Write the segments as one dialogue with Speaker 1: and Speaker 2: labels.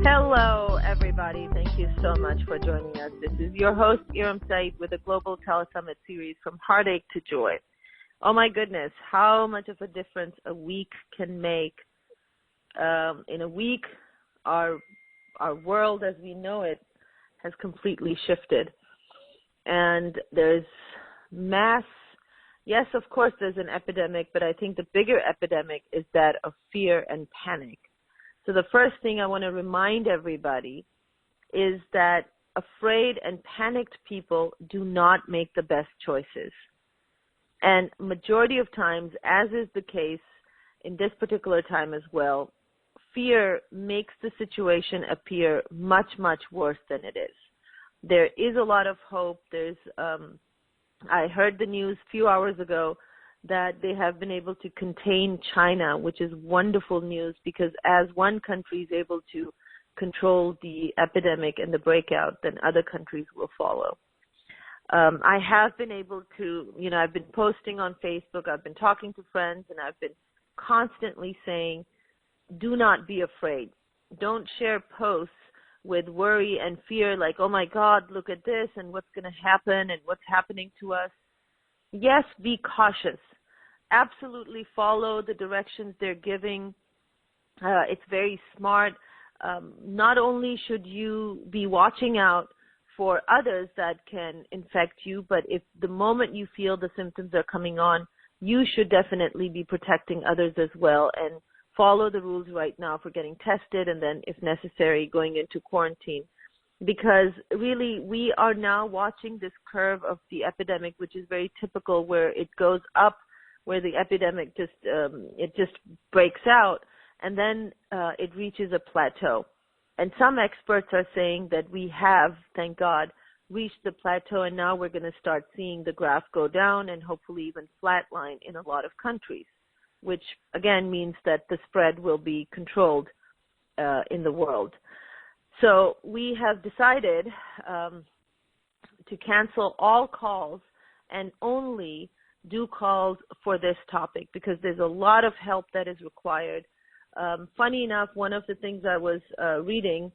Speaker 1: Hello, everybody. Thank you so much for joining us. This is your host, Eram with a global telesummit series From Heartache to Joy. Oh my goodness, how much of a difference a week can make. In a week, our world as we know it has completely shifted. And there's yes, of course there's an epidemic, but I think the bigger epidemic is that of fear and panic. So the first thing I want to remind everybody is that afraid and panicked people do not make the best choices. And majority of times, as is the case in this particular time as well, fear makes the situation appear much, much worse than it is. There is a lot of hope. I heard the news a few hours ago that they have been able to contain China, which is wonderful news because as one country is able to control the epidemic and the breakout, then other countries will follow. I have been able to, I've been posting on Facebook, I've been talking to friends, and I've been constantly saying, do not be afraid. Don't share posts with worry and fear like, oh my God, look at this and what's going to happen and what's happening to us. Yes, be cautious. Absolutely follow the directions they're giving. It's very smart. Not only should you be watching out for others that can infect you, but if the moment you feel the symptoms are coming on, you should definitely be protecting others as well and follow the rules right now for getting tested and then, if necessary, going into quarantine. Because really, we are now watching this curve of the epidemic, which is very typical, where it goes up, where the epidemic just breaks out, and then it reaches a plateau. And some experts are saying that we have, thank God, reached the plateau, and now we're going to start seeing the graph go down and hopefully even flatline in a lot of countries, which again means that the spread will be controlled in the world. So we have decided to cancel all calls and only do calls for this topic because there's a lot of help that is required. Funny enough, one of the things I was reading,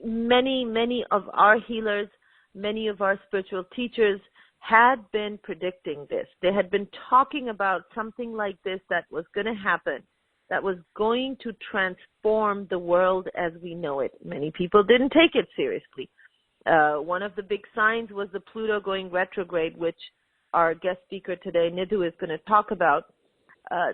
Speaker 1: many of our healers, many of our spiritual teachers had been predicting this. They had been talking about something like this that was going to happen, that was going to transform the world as we know it. Many people didn't take it seriously. One of the big signs was the Pluto going retrograde, which our guest speaker today, Nidhu, is going to talk about.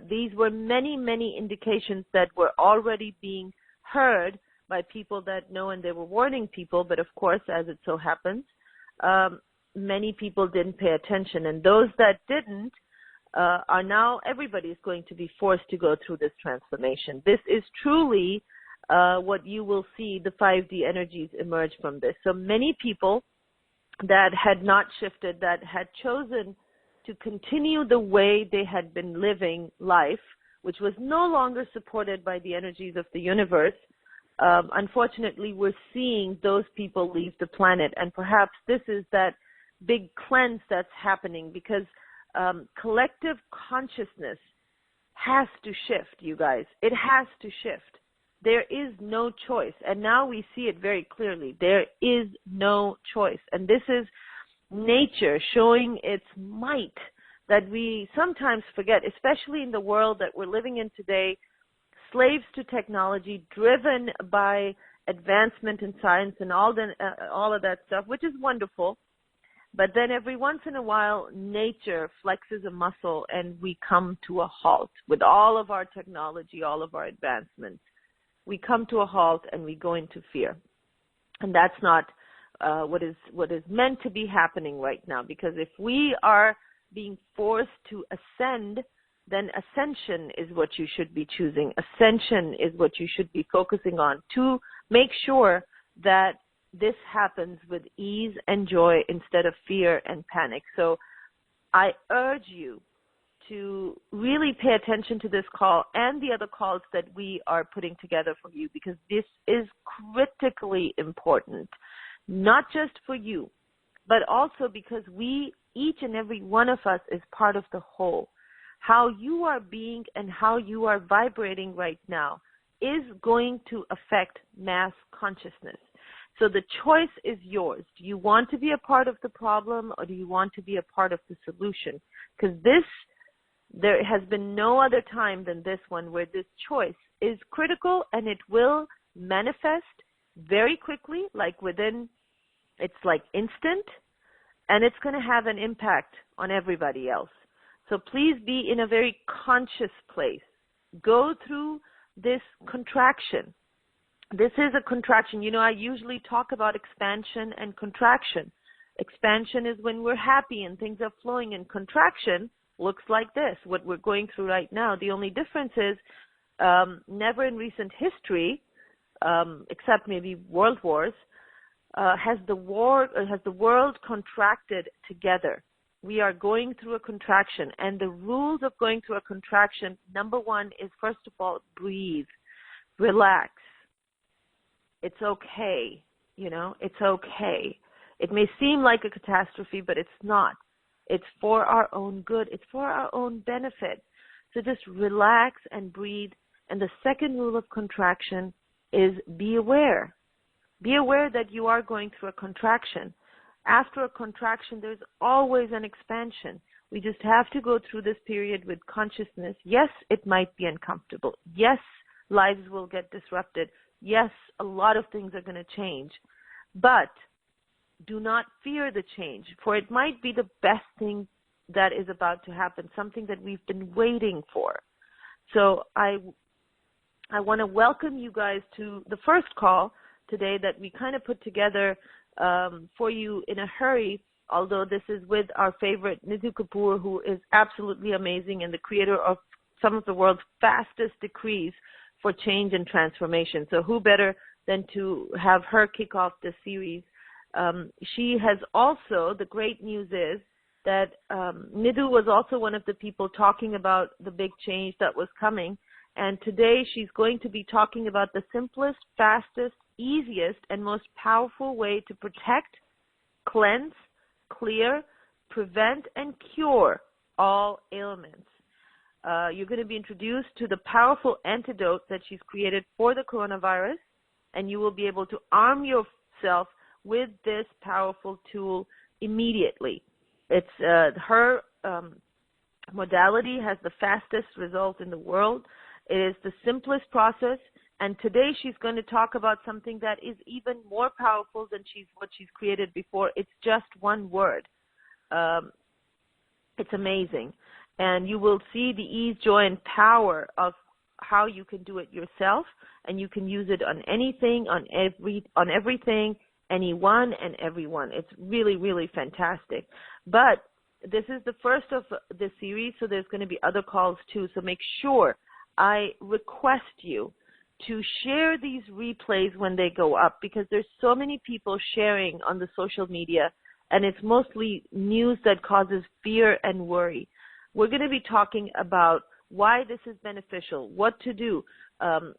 Speaker 1: These were many indications that were already being heard by people that know, and they were warning people. But of course, as it so happens, many people didn't pay attention. And those that didn't are now, everybody is going to be forced to go through this transformation. This is truly what you will see, the 5D energies emerge from this. So many people that had not shifted, that had chosen to continue the way they had been living life, which was no longer supported by the energies of the universe, unfortunately, we're seeing those people leave the planet. And perhaps this is that big cleanse that's happening because collective consciousness has to shift, you guys. It has to shift. There is no choice. And now we see it very clearly. There is no choice. And this is nature showing its might that we sometimes forget, especially in the world that we're living in today, slaves to technology, driven by advancement in science and all of that stuff, which is wonderful. But then every once in a while, nature flexes a muscle and we come to a halt with all of our technology, all of our advancements. We come to a halt and we go into fear. And that's not what is meant to be happening right now, because if we are being forced to ascend, then ascension is what you should be choosing. Ascension is what you should be focusing on to make sure that this happens with ease and joy instead of fear and panic. So I urge you to really pay attention to this call and the other calls that we are putting together for you, because this is critically important, not just for you, but also because each and every one of us is part of the whole. How you are being and how you are vibrating right now is going to affect mass consciousness. So the choice is yours. Do you want to be a part of the problem, or do you want to be a part of the solution? Because there has been no other time than this one where this choice is critical, and it will manifest very quickly, it's like instant, and it's going to have an impact on everybody else. So please be in a very conscious place. Go through this contraction. This is a contraction. I usually talk about expansion and contraction. Expansion is when we're happy and things are flowing, and contraction looks like this, what we're going through right now. The only difference is never in recent history, except maybe world wars, has the world contracted together. We are going through a contraction, and the rules of going through a contraction, number one is, first of all, breathe, relax. It's okay, it's okay. It may seem like a catastrophe, but it's not. It's for our own good. It's for our own benefit. So just relax and breathe. And the second rule of contraction is be aware. Be aware that you are going through a contraction. After a contraction, there's always an expansion. We just have to go through this period with consciousness. Yes, it might be uncomfortable. Yes, lives will get disrupted. Yes, a lot of things are going to change. But do not fear the change, for it might be the best thing that is about to happen, something that we've been waiting for. So I want to welcome you guys to the first call today that we kind of put together for you in a hurry, although this is with our favorite Nidhu Kapoor, who is absolutely amazing and the creator of some of the world's fastest decrees for change and transformation. So who better than to have her kick off this series? She has also, the great news is that Nidhu was also one of the people talking about the big change that was coming. And today she's going to be talking about the simplest, fastest, easiest, and most powerful way to protect, cleanse, clear, prevent, and cure all ailments. You're going to be introduced to the powerful antidote that she's created for the coronavirus, and you will be able to arm yourself with this powerful tool immediately. It's her modality has the fastest result in the world. It is the simplest process, and today she's going to talk about something that is even more powerful than what she's created before. It's just one word. It's amazing, and you will see the ease, joy, and power of how you can do it yourself, and you can use it on anything, on everything, anyone and everyone. It's really, really fantastic. But this is the first of the series, so there's going to be other calls too. So make sure, I request you to share these replays when they go up, because there's so many people sharing on the social media, and it's mostly news that causes fear and worry. We're going to be talking about why this is beneficial, what to do.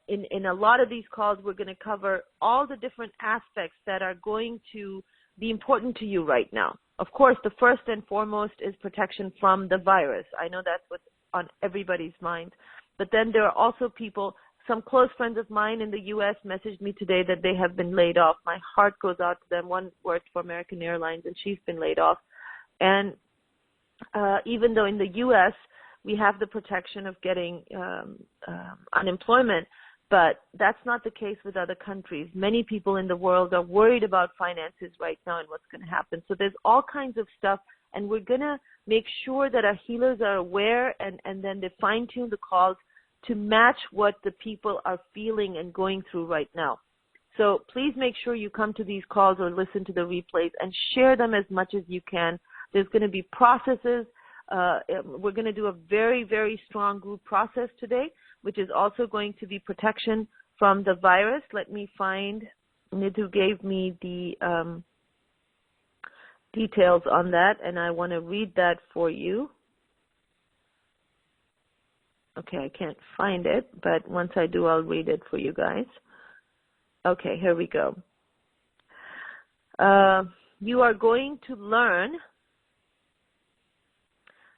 Speaker 1: In a lot of these calls, we're going to cover all the different aspects that are going to be important to you right now. Of course, the first and foremost is protection from the virus. I know that's what's on everybody's mind. But then there are also people, some close friends of mine in the U.S. messaged me today that they have been laid off. My heart goes out to them. One worked for American Airlines, and she's been laid off. And even though in the U.S. we have the protection of getting unemployment, but that's not the case with other countries. Many people in the world are worried about finances right now and what's going to happen. So there's all kinds of stuff, and we're going to make sure that our healers are aware, and then they fine-tune the calls to match what the people are feeling and going through right now. So please make sure you come to these calls or listen to the replays and share them as much as you can. There's going to be processes. We're going to do a very, very strong group process today, which is also going to be protection from the virus. Let me find, Nidhu gave me the details on that, and I want to read that for you. Okay, I can't find it, but once I do, I'll read it for you guys. Okay, here we go. You are going to learn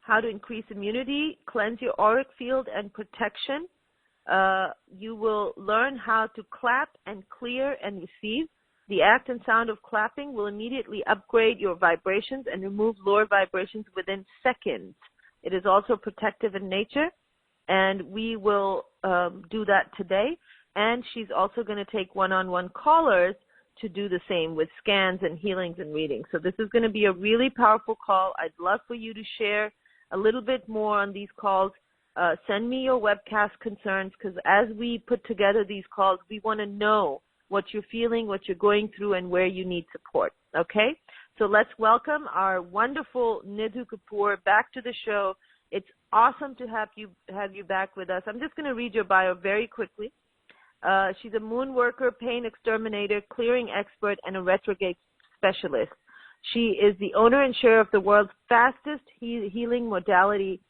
Speaker 1: how to increase immunity, cleanse your auric field, and protection. You will learn how to clap and clear and receive. The act and sound of clapping will immediately upgrade your vibrations and remove lower vibrations within seconds. It is also protective in nature, and we will do that today. And she's also going to take one-on-one callers to do the same with scans and healings and readings. So this is going to be a really powerful call. I'd love for you to share a little bit more on these calls. Send me your webcast concerns, because as we put together these calls, we want to know what you're feeling, what you're going through, and where you need support, okay? So let's welcome our wonderful Nidhu Kapoor back to the show. It's awesome to have you back with us. I'm just going to read your bio very quickly. She's a moon worker, pain exterminator, clearing expert, and a retrograde specialist. She is the owner and share of the world's fastest healing modality,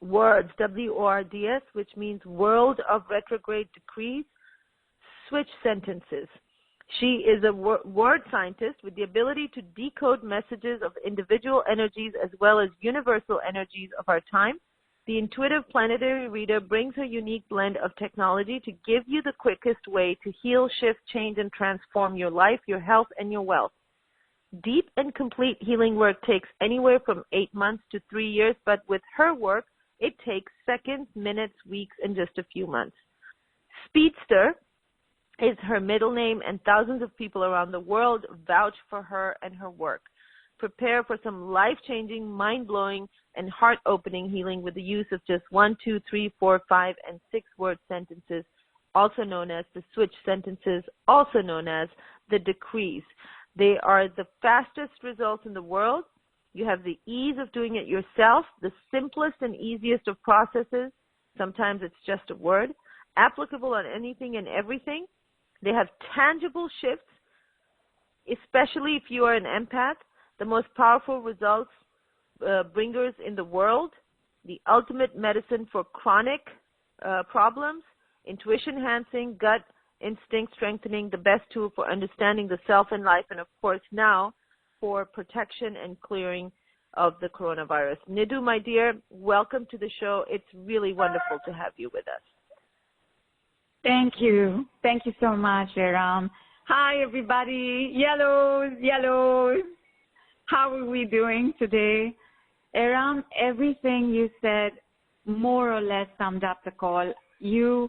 Speaker 1: WORDS, W-O-R-D-S, which means World of Retrograde Decrees, Switch Sentences. She is a word scientist with the ability to decode messages of individual energies as well as universal energies of our time. The intuitive planetary reader brings her unique blend of technology to give you the quickest way to heal, shift, change, and transform your life, your health, and your wealth. Deep and complete healing work takes anywhere from 8 months to 3 years, but with her work, it takes seconds, minutes, weeks, and just a few months. Speedster is her middle name, and thousands of people around the world vouch for her and her work. Prepare for some life-changing, mind-blowing, and heart-opening healing with the use of just 1, 2, 3, 4, 5, and 6-word sentences, also known as the switch sentences, also known as the decrees. They are the fastest results in the world. You have the ease of doing it yourself, the simplest and easiest of processes. Sometimes it's just a word. Applicable on anything and everything. They have tangible shifts, especially if you are an empath, the most powerful results bringers in the world, the ultimate medicine for chronic problems, intuition enhancing, gut instinct strengthening, the best tool for understanding the self and life, and of course now for protection and clearing of the coronavirus. Nidhu, my dear, welcome to the show. It's really wonderful to have you with us.
Speaker 2: Thank you. Thank you so much, Eram. Hi, everybody. Yellows, yellows. How are we doing today? Eram, everything you said more or less summed up the call. You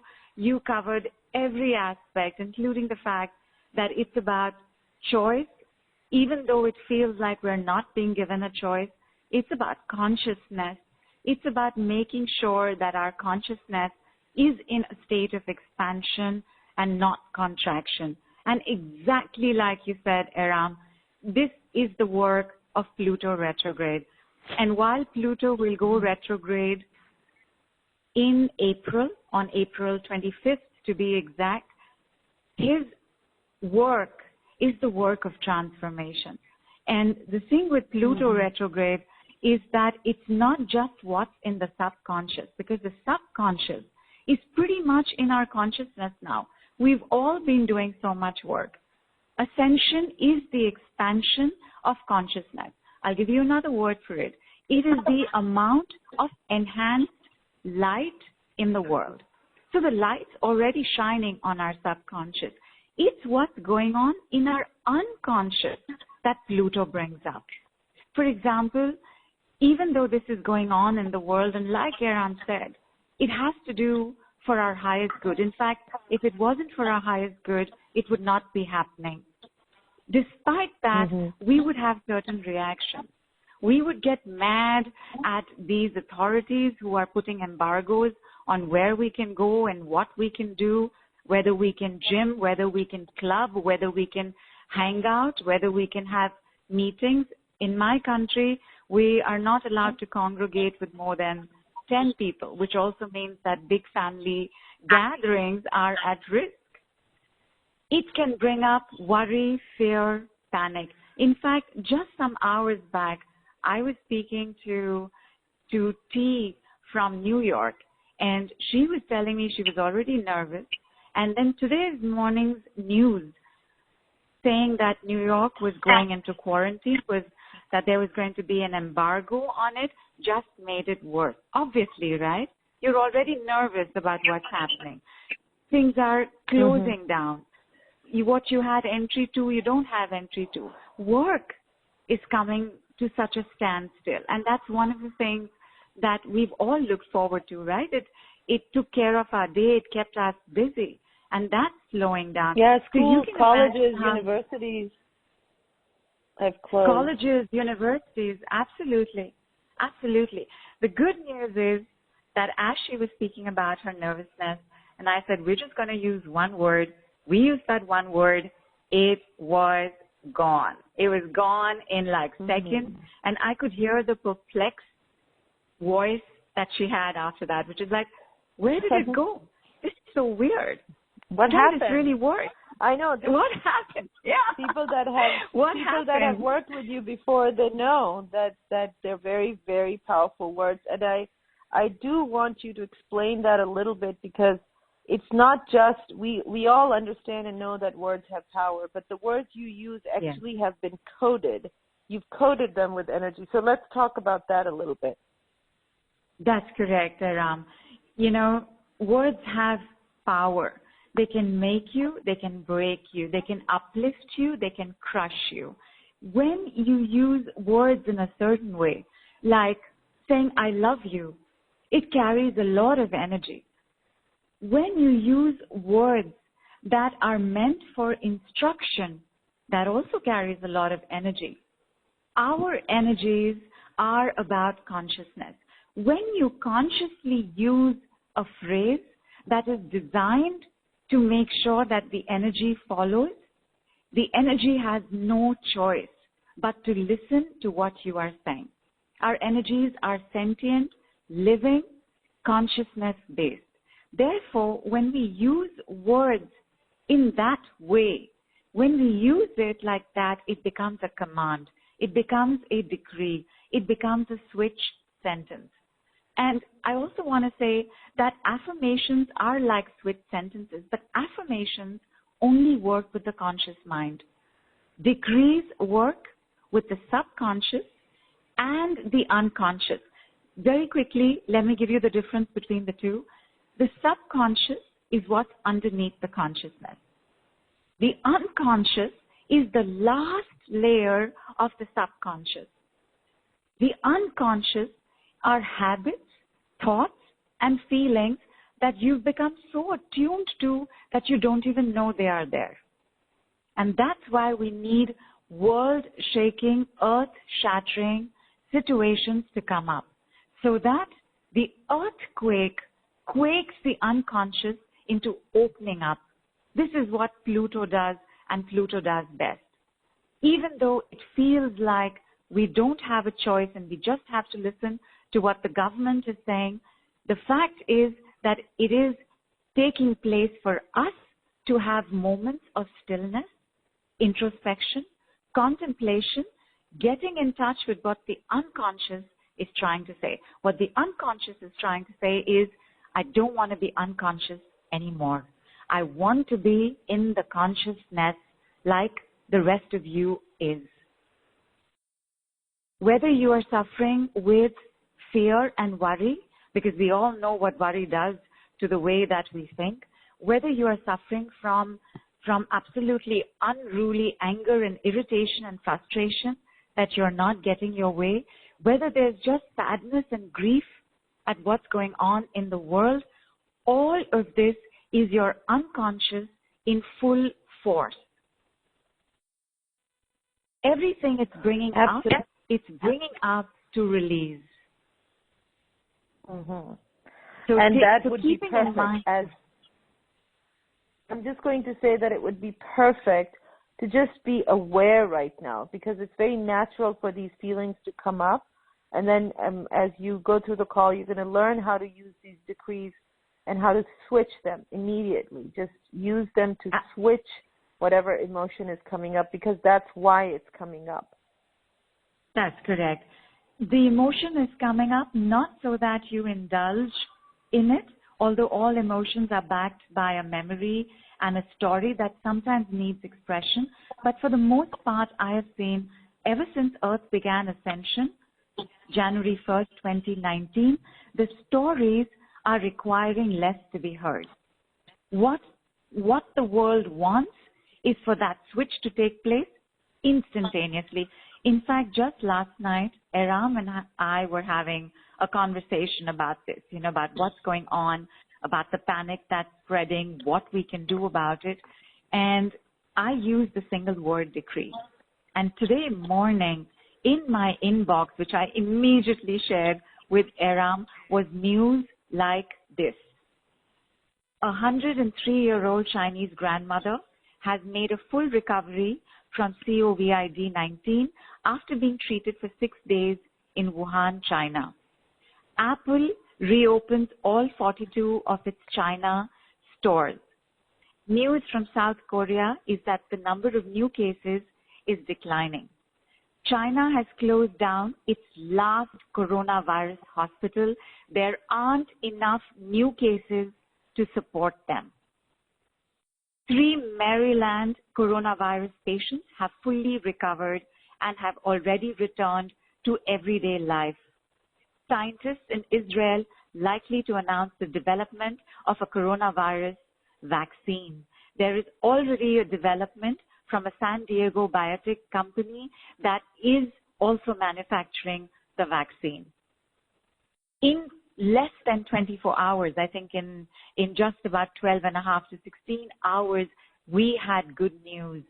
Speaker 2: covered every aspect, including the fact that it's about choice. Even though it feels like we're not being given a choice, it's about consciousness. It's about making sure that our consciousness is in a state of expansion and not contraction. And exactly like you said, Eram, this is the work of Pluto retrograde. And while Pluto will go retrograde in April, on April 25th to be exact, his work is the work of transformation. And the thing with Pluto retrograde is that it's not just what's in the subconscious, because the subconscious is pretty much in our consciousness now. We've all been doing so much work. Ascension is the expansion of consciousness. I'll give you another word for it. It is the amount of enhanced light in the world. So the light's already shining on our subconscious. It's what's going on in our unconscious that Pluto brings up. For example, even though this is going on in the world, and like Eram said, it has to do for our highest good. In fact, if it wasn't for our highest good, it would not be happening. Despite that, we would have certain reactions. We would get mad at these authorities who are putting embargoes on where we can go and what we can do, whether we can gym, whether we can club, whether we can hang out, whether we can have meetings. In my country, we are not allowed to congregate with more than 10 people, which also means that big family gatherings are at risk. It can bring up worry, fear, panic. In fact, just some hours back, I was speaking to T from New York, And she was telling me she was already nervous. And then today's morning's news saying that New York was going into quarantine, was that there was going to be an embargo on it, just made it worse. Obviously, right? You're already nervous about what's happening. Things are closing down. What you had entry to, you don't have entry to. Work is coming to such a standstill. And that's one of the things that we've all looked forward to, right? It took care of our day. It kept us busy. And that's slowing down.
Speaker 1: Yeah, schools,
Speaker 2: so
Speaker 1: colleges, universities have closed.
Speaker 2: Colleges, universities, absolutely. Absolutely. The good news is that as she was speaking about her nervousness, and I said, we're just going to use one word. We used that one word. It was gone. It was gone in like seconds. And I could hear the perplexed voice that she had after that, which is like, where did it go? This is so weird.
Speaker 1: What happened?
Speaker 2: It's really worse.
Speaker 1: I know.
Speaker 2: What happened? Yeah.
Speaker 1: People that have worked with you before, they know that they're very, very powerful words. And I do want you to explain that a little bit, because it's not just, we all understand and know that words have power, but the words you use actually have been coded. You've coded them with energy. So let's talk about that a little bit.
Speaker 2: That's correct, Eram. You know, words have power. They can make you, they can break you, they can uplift you, they can crush you. When you use words in a certain way, like saying, I love you, it carries a lot of energy. When you use words that are meant for instruction, that also carries a lot of energy. Our energies are about consciousness. When you consciously use a phrase that is designed to make sure that the energy follows, the energy has no choice but to listen to what you are saying. Our energies are sentient, living, consciousness-based. Therefore, when we use words in that way, when we use it like that, it becomes a command. It becomes a decree. It becomes a switch sentence. And I also want to say that affirmations are like switch sentences, but affirmations only work with the conscious mind. Decrees work with the subconscious and the unconscious. Very quickly, let me give you the difference between the two. The subconscious is what's underneath the consciousness. The unconscious is the last layer of the subconscious. The unconscious are habits, thoughts, and feelings that you've become so attuned to that you don't even know they are there. And that's why we need world-shaking, earth-shattering situations to come up, so that the earthquake quakes the unconscious into opening up. This is what Pluto does, and Pluto does best. Even though it feels like we don't have a choice and we just have to listen to what the government is saying, the fact is that it is taking place for us to have moments of stillness, introspection, contemplation, getting in touch with what the unconscious is trying to say. What the unconscious is trying to say is, I don't want to be unconscious anymore. I want to be in the consciousness like the rest of you is. Whether you are suffering with fear and worry, because we all know what worry does to the way that we think, whether you are suffering from absolutely unruly anger and irritation and frustration that you're not getting your way, whether there's just sadness and grief at what's going on in the world, all of this is your unconscious in full force. Everything it's bringing up, it's bringing up to release.
Speaker 1: Mm-hmm.
Speaker 2: So
Speaker 1: and that would be
Speaker 2: perfect.
Speaker 1: I'm just going to say that it would be perfect to just be aware right now, because it's very natural for these feelings to come up. And then as you go through the call, you're going to learn how to use these decrees and how to switch them immediately. Just use them to switch whatever emotion is coming up, because that's why it's coming up.
Speaker 2: That's correct. The emotion is coming up not so that you indulge in it, although all emotions are backed by a memory and a story that sometimes needs expression. But for the most part, I have seen ever since Earth began ascension, January 1st, 2019, the stories are requiring less to be heard. What the world wants is for that switch to take place instantaneously. In fact, just last night, Eram and I were having a conversation about this, about what's going on, about the panic that's spreading, what we can do about it. And I used the single word decree. And today morning, in my inbox, which I immediately shared with Eram, was news like this. A 103-year-old Chinese grandmother has made a full recovery from COVID-19 after being treated for 6 days in Wuhan, China. Apple reopens all 42 of its China stores. News from South Korea is that the number of new cases is declining. China has closed down its last coronavirus hospital. There aren't enough new cases to support them. 3 Maryland coronavirus patients have fully recovered and have already returned to everyday life. Scientists in Israel likely to announce the development of a coronavirus vaccine. There is already a development from a San Diego biotech company that is also manufacturing the vaccine. In less than 24 hours, I think in just about 12 and a half to 16 hours, we had good news.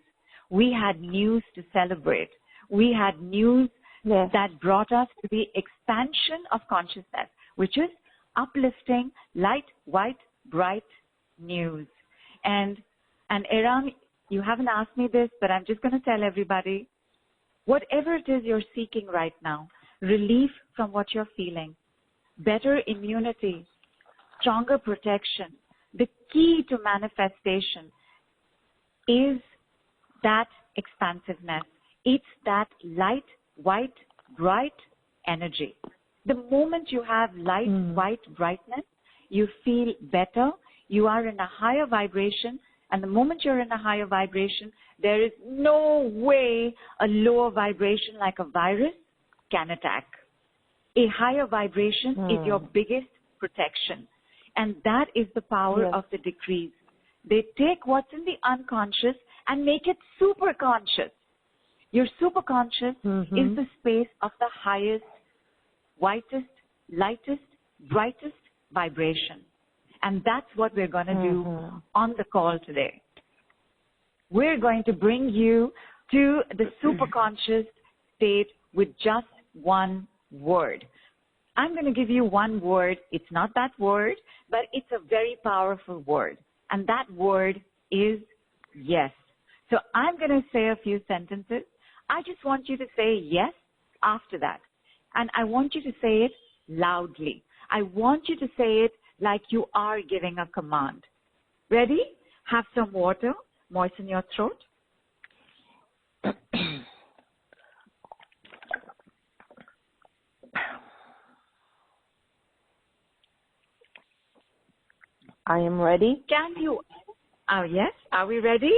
Speaker 2: We had news to celebrate. We had news that brought us to the expansion of consciousness, which is uplifting, light, white, bright news. And Eram, you haven't asked me this, but I'm just going to tell everybody, whatever it is you're seeking right now, relief from what you're feeling, better immunity, stronger protection, the key to manifestation is that expansiveness. It's that light, white, bright energy. The moment you have light, white, brightness, you feel better. You are in a higher vibration. And the moment you're in a higher vibration, there is no way a lower vibration like a virus can attack. A higher vibration is your biggest protection. And that is the power of the decrees. They take what's in the unconscious and make it super conscious. Your superconscious is the space of the highest, whitest, lightest, brightest vibration. And that's what we're going to do on the call today. We're going to bring you to the superconscious state with just one word. I'm going to give you one word. It's not that word, but it's a very powerful word. And that word is yes. So I'm going to say a few sentences. I just want you to say yes after that. And I want you to say it loudly. I want you to say it like you are giving a command. Ready? Have some water. Moisten your throat.
Speaker 1: I am ready.
Speaker 2: Can you? Oh, yes. Are we ready?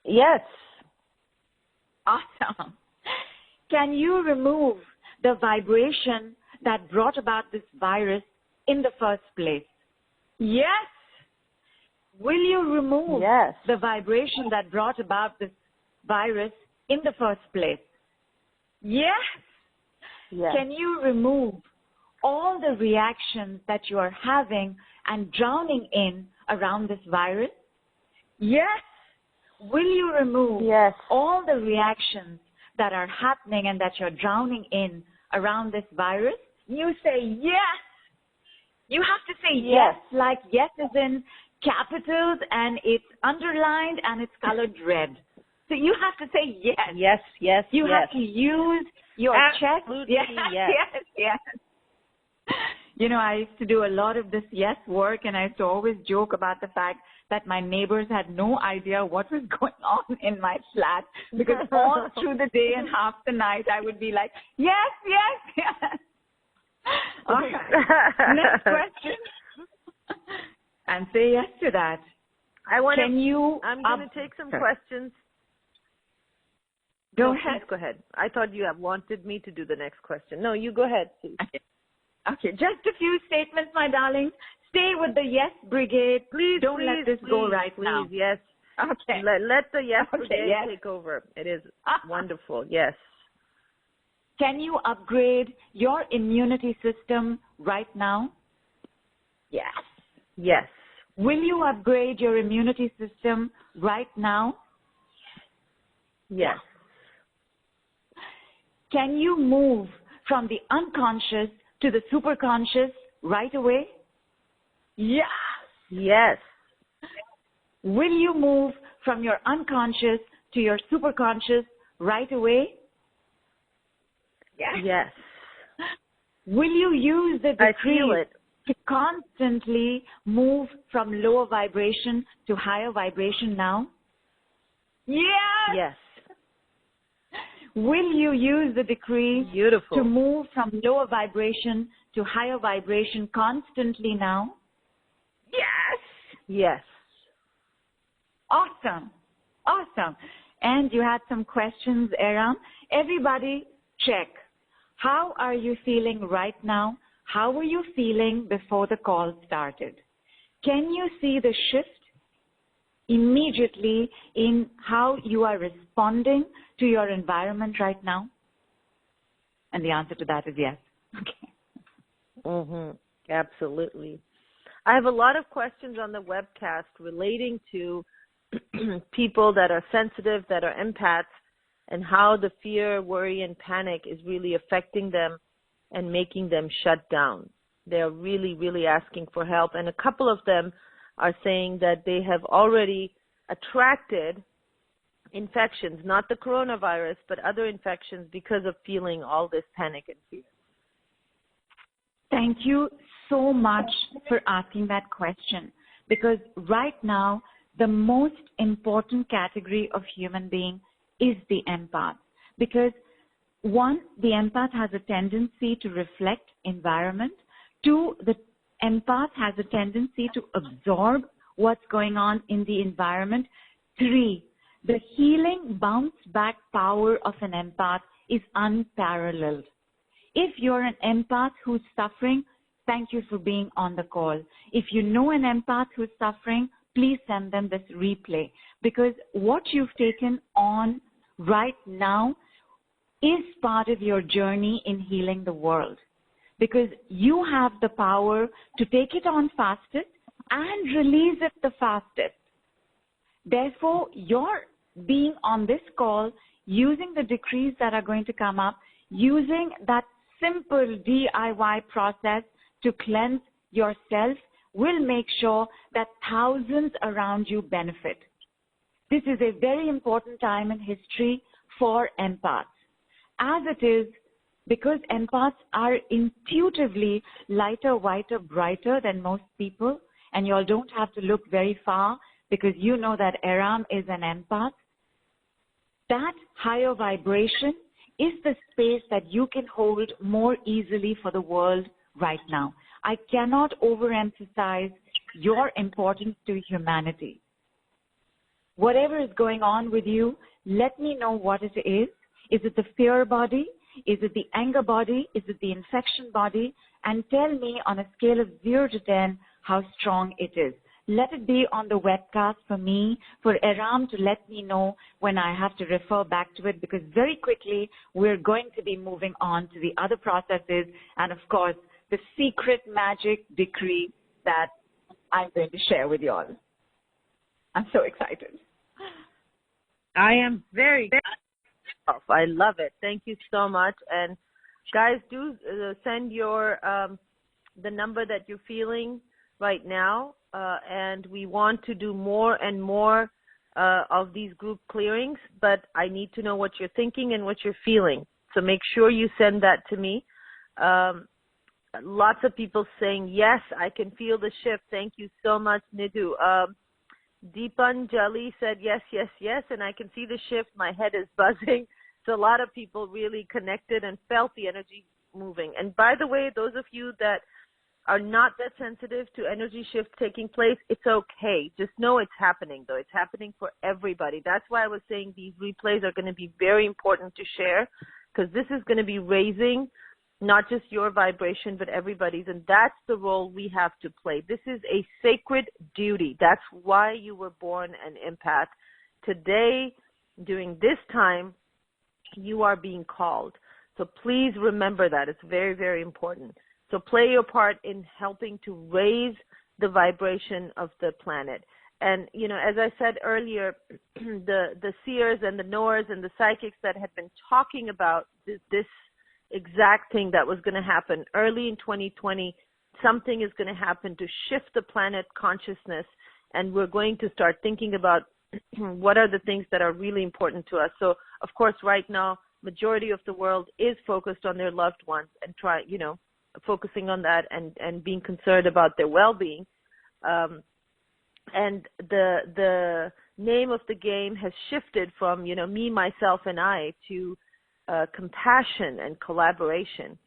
Speaker 1: Yes.
Speaker 2: Awesome. Can you remove the vibration that brought about this virus in the first place? Yes. Will you remove the vibration that brought about this virus in the first place? Yes. Can you remove all the reactions that you are having and drowning in around this virus? Yes. Will you remove all the reactions that are happening and that you're drowning in around this virus? You say yes. You have to say yes, like yes is in capitals and it's underlined and it's colored red. So you have to say yes.
Speaker 1: Yes, yes,
Speaker 2: you have to use your chest.
Speaker 1: Yes,
Speaker 2: yes. You know, I used to do a lot of this yes work, and I used to always joke about the fact that my neighbors had no idea what was going on in my flat, because all through the day and half the night I would be like, yes, yes, yes. All right. Next question. And say yes to that.
Speaker 1: I'm going
Speaker 2: to
Speaker 1: take some questions.
Speaker 2: Go ahead.
Speaker 1: Please go ahead. I thought you have wanted me to do the next question. No, you go ahead, please.
Speaker 2: Okay. Just a few statements, my darlings. Stay with the yes brigade.
Speaker 1: Please,
Speaker 2: Don't let this go right now.
Speaker 1: Please, yes.
Speaker 2: Okay.
Speaker 1: Let the yes brigade take over. It is wonderful. Yes.
Speaker 2: Can you upgrade your immunity system right now? Yes.
Speaker 1: Yes.
Speaker 2: Will you upgrade your immunity system right now?
Speaker 1: Yes.
Speaker 2: Can you move from the unconscious to the superconscious right away? Yes.
Speaker 1: Yes.
Speaker 2: Will you move from your unconscious to your superconscious right away? Yes.
Speaker 1: Yes.
Speaker 2: Will you use the decree to constantly move from lower vibration to higher vibration now? Yes.
Speaker 1: Yes.
Speaker 2: Will you use the decree
Speaker 1: Beautiful.
Speaker 2: to move from lower vibration to higher vibration constantly now? Yes.
Speaker 1: Yes.
Speaker 2: Awesome. Awesome. And you had some questions, Eram. Everybody check. How are you feeling right now? How were you feeling before the call started? Can you see the shift immediately in how you are responding to your environment right now? And the answer to that is yes. Okay.
Speaker 1: Absolutely. I have a lot of questions on the webcast relating to people that are sensitive, that are empaths, and how the fear, worry, and panic is really affecting them and making them shut down. They're really, really asking for help. And a couple of them are saying that they have already attracted infections, not the coronavirus, but other infections because of feeling all this panic and fear.
Speaker 2: Thank you so much for asking that question, because right now, the most important category of human being is the empath. Because one, the empath has a tendency to reflect environment. Two, the empath has a tendency to absorb what's going on in the environment. Three, the healing bounce back power of an empath is unparalleled. If you're an empath who's suffering, thank you for being on the call. If you know an empath who's suffering, please send them this replay, because what you've taken on right now is part of your journey in healing the world, because you have the power to take it on fastest and release it the fastest. Therefore, your being on this call, using the decrees that are going to come up, using that simple DIY process to cleanse yourself, will make sure that thousands around you benefit. This is a very important time in history for empaths. As it is, because empaths are intuitively lighter, whiter, brighter than most people, and you all don't have to look very far because you know that Eram is an empath, that higher vibration is the space that you can hold more easily for the world right now. I cannot overemphasize your importance to humanity. Whatever is going on with you, let me know what it is. Is it the fear body? Is it the anger body? Is it the infection body? And tell me on a scale of 0 to 10 how strong it is. Let it be on the webcast for me, for Eram to let me know when I have to refer back to it, because very quickly we're going to be moving on to the other processes and, of course, the secret magic decree that I'm going to share with you all. I'm so excited.
Speaker 1: I am very excited. I love it. Thank you so much. And guys, do send your the number that you're feeling right now. And we want to do more and more of these group clearings, but I need to know what you're thinking and what you're feeling. So make sure you send that to me. Lots of people saying, yes, I can feel the shift. Thank you so much, Nidhu. Deepanjali said, yes, yes, yes, and I can see the shift. My head is buzzing. So a lot of people really connected and felt the energy moving. And by the way, those of you that are not that sensitive to energy shifts taking place, it's okay. Just know it's happening, though. It's happening for everybody. That's why I was saying these replays are going to be very important to share, because this is going to be raising not just your vibration, but everybody's. And that's the role we have to play. This is a sacred duty. That's why you were born an empath. Today, during this time, you are being called. So please remember that. It's very, very important. So play your part in helping to raise the vibration of the planet. And, you know, as I said earlier, the seers and the knowers and the psychics that had been talking about this exact thing that was going to happen early in 2020, something is going to happen to shift the planet consciousness, and we're going to start thinking about what are the things that are really important to us. So, of course, right now, majority of the world is focused on their loved ones and focusing on that and being concerned about their well-being. And the name of the game has shifted from, me, myself, and I to compassion and collaboration.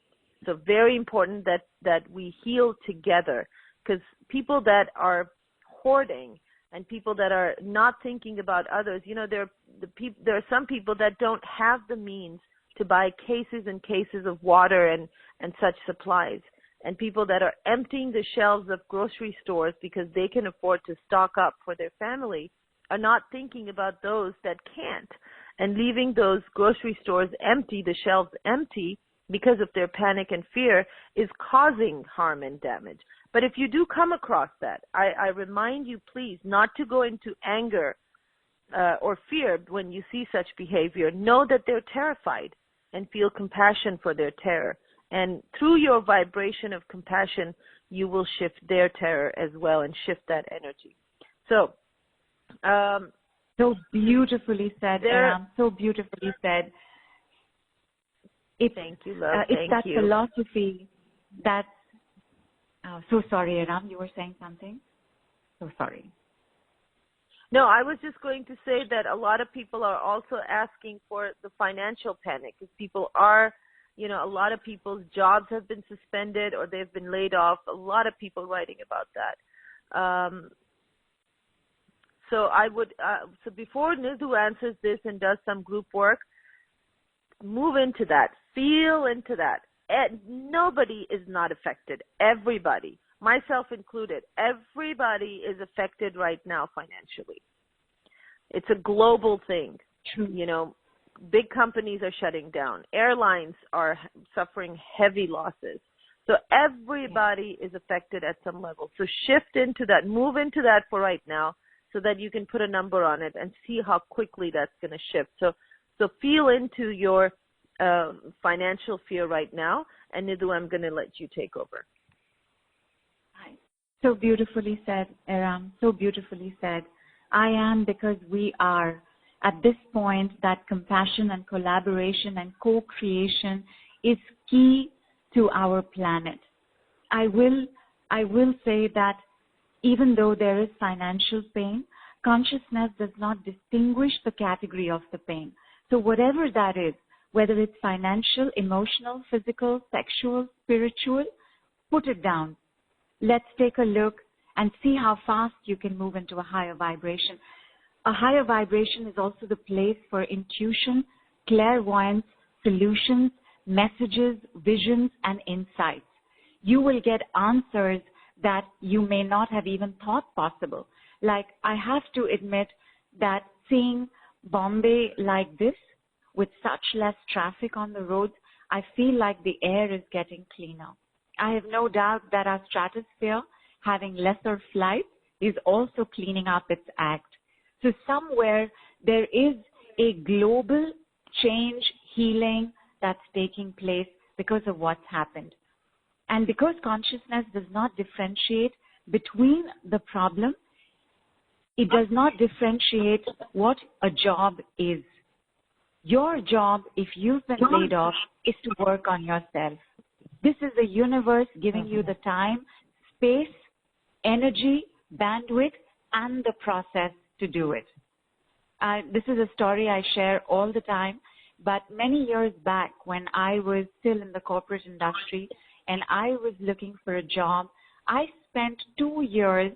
Speaker 1: So very important that we heal together, because people that are hoarding and people that are not thinking about others, there are some people that don't have the means to buy cases and cases of water and such supplies, and people that are emptying the shelves of grocery stores because they can afford to stock up for their family are not thinking about those that can't, and leaving those grocery stores empty, the shelves empty, because of their panic and fear is causing harm and damage. But if you do come across that, I remind you, please, not to go into anger or fear when you see such behavior. Know that they're terrified and feel compassion for their terror. And through your vibration of compassion, you will shift their terror as well and shift that energy. So,
Speaker 2: so beautifully said, Eram. So beautifully said.
Speaker 1: Thank you, love.
Speaker 2: It's that philosophy that. So sorry, Eram. You were saying something. So sorry.
Speaker 1: No, I was just going to say that a lot of people are also asking for the financial panic, because people are, a lot of people's jobs have been suspended or they've been laid off. A lot of people writing about that. So I would, so before Nidhu answers this and does some group work, move into that, feel into that. And nobody is not affected. Everybody, myself included, everybody is affected right now financially. It's a global thing.
Speaker 2: True.
Speaker 1: Big companies are shutting down. Airlines are suffering heavy losses. So everybody is affected at some level. So shift into that, move into that for right now, so that you can put a number on it and see how quickly that's going to shift. So feel into your financial fear right now. And Nidhu, I'm going to let you take over.
Speaker 2: So beautifully said, Eram. So beautifully said. I am, because we are. At this point, that compassion and collaboration and co-creation is key to our planet. I will say that even though there is financial pain, consciousness does not distinguish the category of the pain. So whatever that is, whether it's financial, emotional, physical, sexual, spiritual, put it down. Let's take a look and see how fast you can move into a higher vibration. A higher vibration is also the place for intuition, clairvoyance, solutions, messages, visions, and insights. You will get answers that you may not have even thought possible. Like, I have to admit that seeing Bombay like this, with such less traffic on the roads, I feel like the air is getting cleaner. I have no doubt that our stratosphere, having lesser flights, is also cleaning up its act. So somewhere there is a global change, healing that's taking place because of what's happened. And because consciousness does not differentiate between the problem, it does not differentiate what a job is. Your job, if you've been laid off, is to work on yourself. This is the universe giving you the time, space, energy, bandwidth, and the process to do it. This is a story I share all the time. but many years back when I was still in the corporate industry and I was looking for a job, I spent 2 years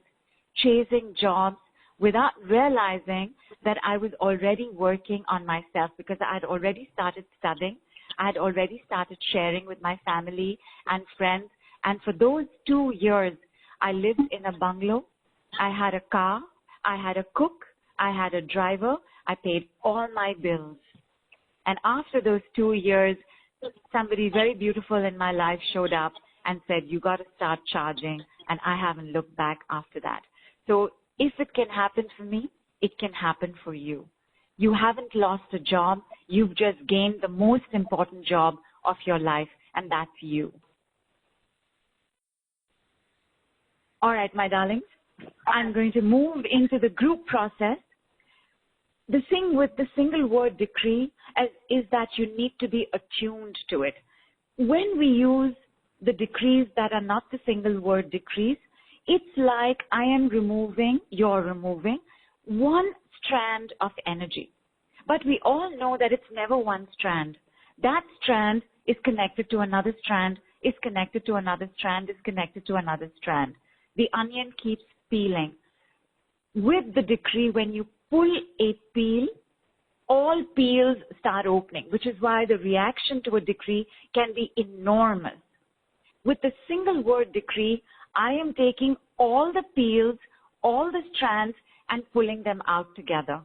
Speaker 2: chasing jobs without realizing that I was already working on myself, because I had already started studying. I had already started sharing with my family and friends. And for those 2 years, I lived in a bungalow. I had a car. I had a cook. I had a driver. I paid all my bills. And after those 2 years, somebody very beautiful in my life showed up and said, you got to start charging. And I haven't looked back after that. So if it can happen for me, it can happen for you. You haven't lost a job. You've just gained the most important job of your life, and that's you. All right, my darlings, I'm going to move into the group process. The thing with the single word decree is that you need to be attuned to it. When we use the decrees that are not the single word decrees, it's like you're removing one strand of energy. But we all know that it's never one strand. That strand is connected to another strand, is connected to another strand, is connected to another strand. The onion keeps peeling. With the decree, when you pull a peel, all peels start opening, which is why the reaction to a decree can be enormous. With the single word decree, I am taking all the peels, all the strands, and pulling them out together.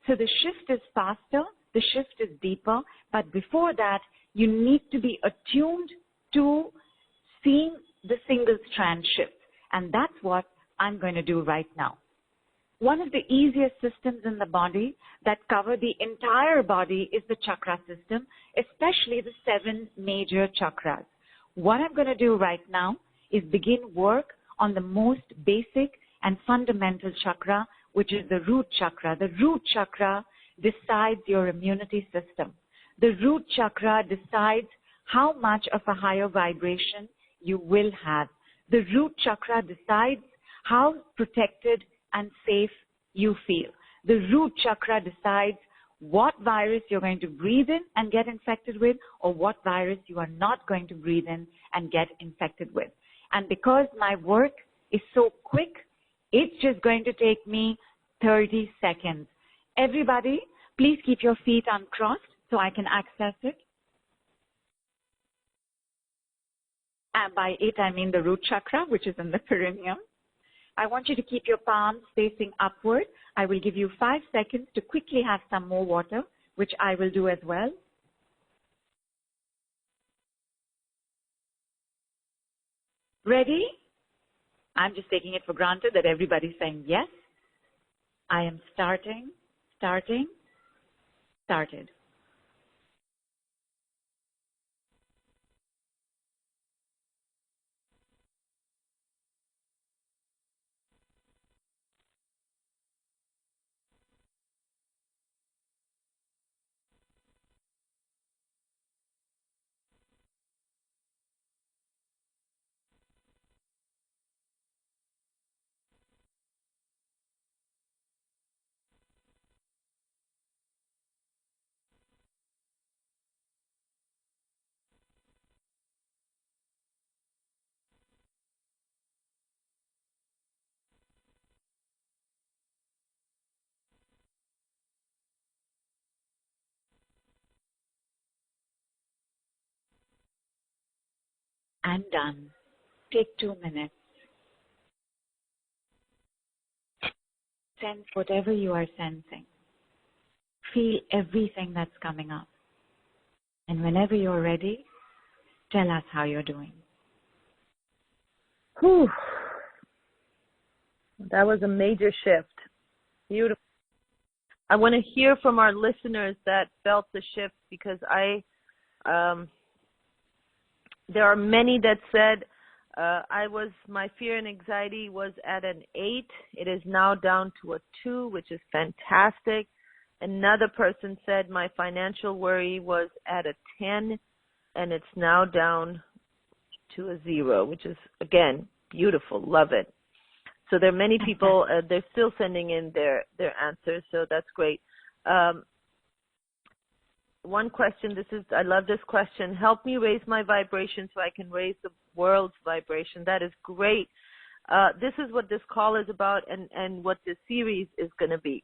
Speaker 2: So the shift is faster, the shift is deeper, but before that, you need to be attuned to seeing the single strand shift. And that's what I'm going to do right now. One of the easiest systems in the body that cover the entire body is the chakra system, especially the 7 major chakras. What I'm going to do right now is begin work on the most basic and fundamental chakra, which is the root chakra. The root chakra decides your immunity system. The root chakra decides how much of a higher vibration you will have. The root chakra decides how protected and safe you feel. The root chakra decides what virus you're going to breathe in and get infected with, or what virus you are not going to breathe in and get infected with. And because my work is so quick, it's just going to take me 30 seconds. Everybody, please keep your feet uncrossed so I can access it. And by it, I mean the root chakra, which is in the perineum. I want you to keep your palms facing upward. I will give you 5 seconds to quickly have some more water, which I will do as well. Ready? I'm just taking it for granted that everybody's saying yes. I am started. And done. Take 2 minutes. Sense whatever you are sensing. Feel everything that's coming up. And whenever you're ready, tell us how you're doing.
Speaker 1: Whew. That was a major shift. Beautiful. I want to hear from our listeners that felt the shift, because there are many that said my fear and anxiety was at an 8. It is now down to a 2, which is fantastic. Another person said my financial worry was at a 10, and it's now down to a 0, which is, again, beautiful. Love it. So there are many people, they're still sending in their answers, so that's great. one question. I love this question. Help me raise my vibration so I can raise the world's vibration. That is great. This is what this call is about, and what this series is going to be.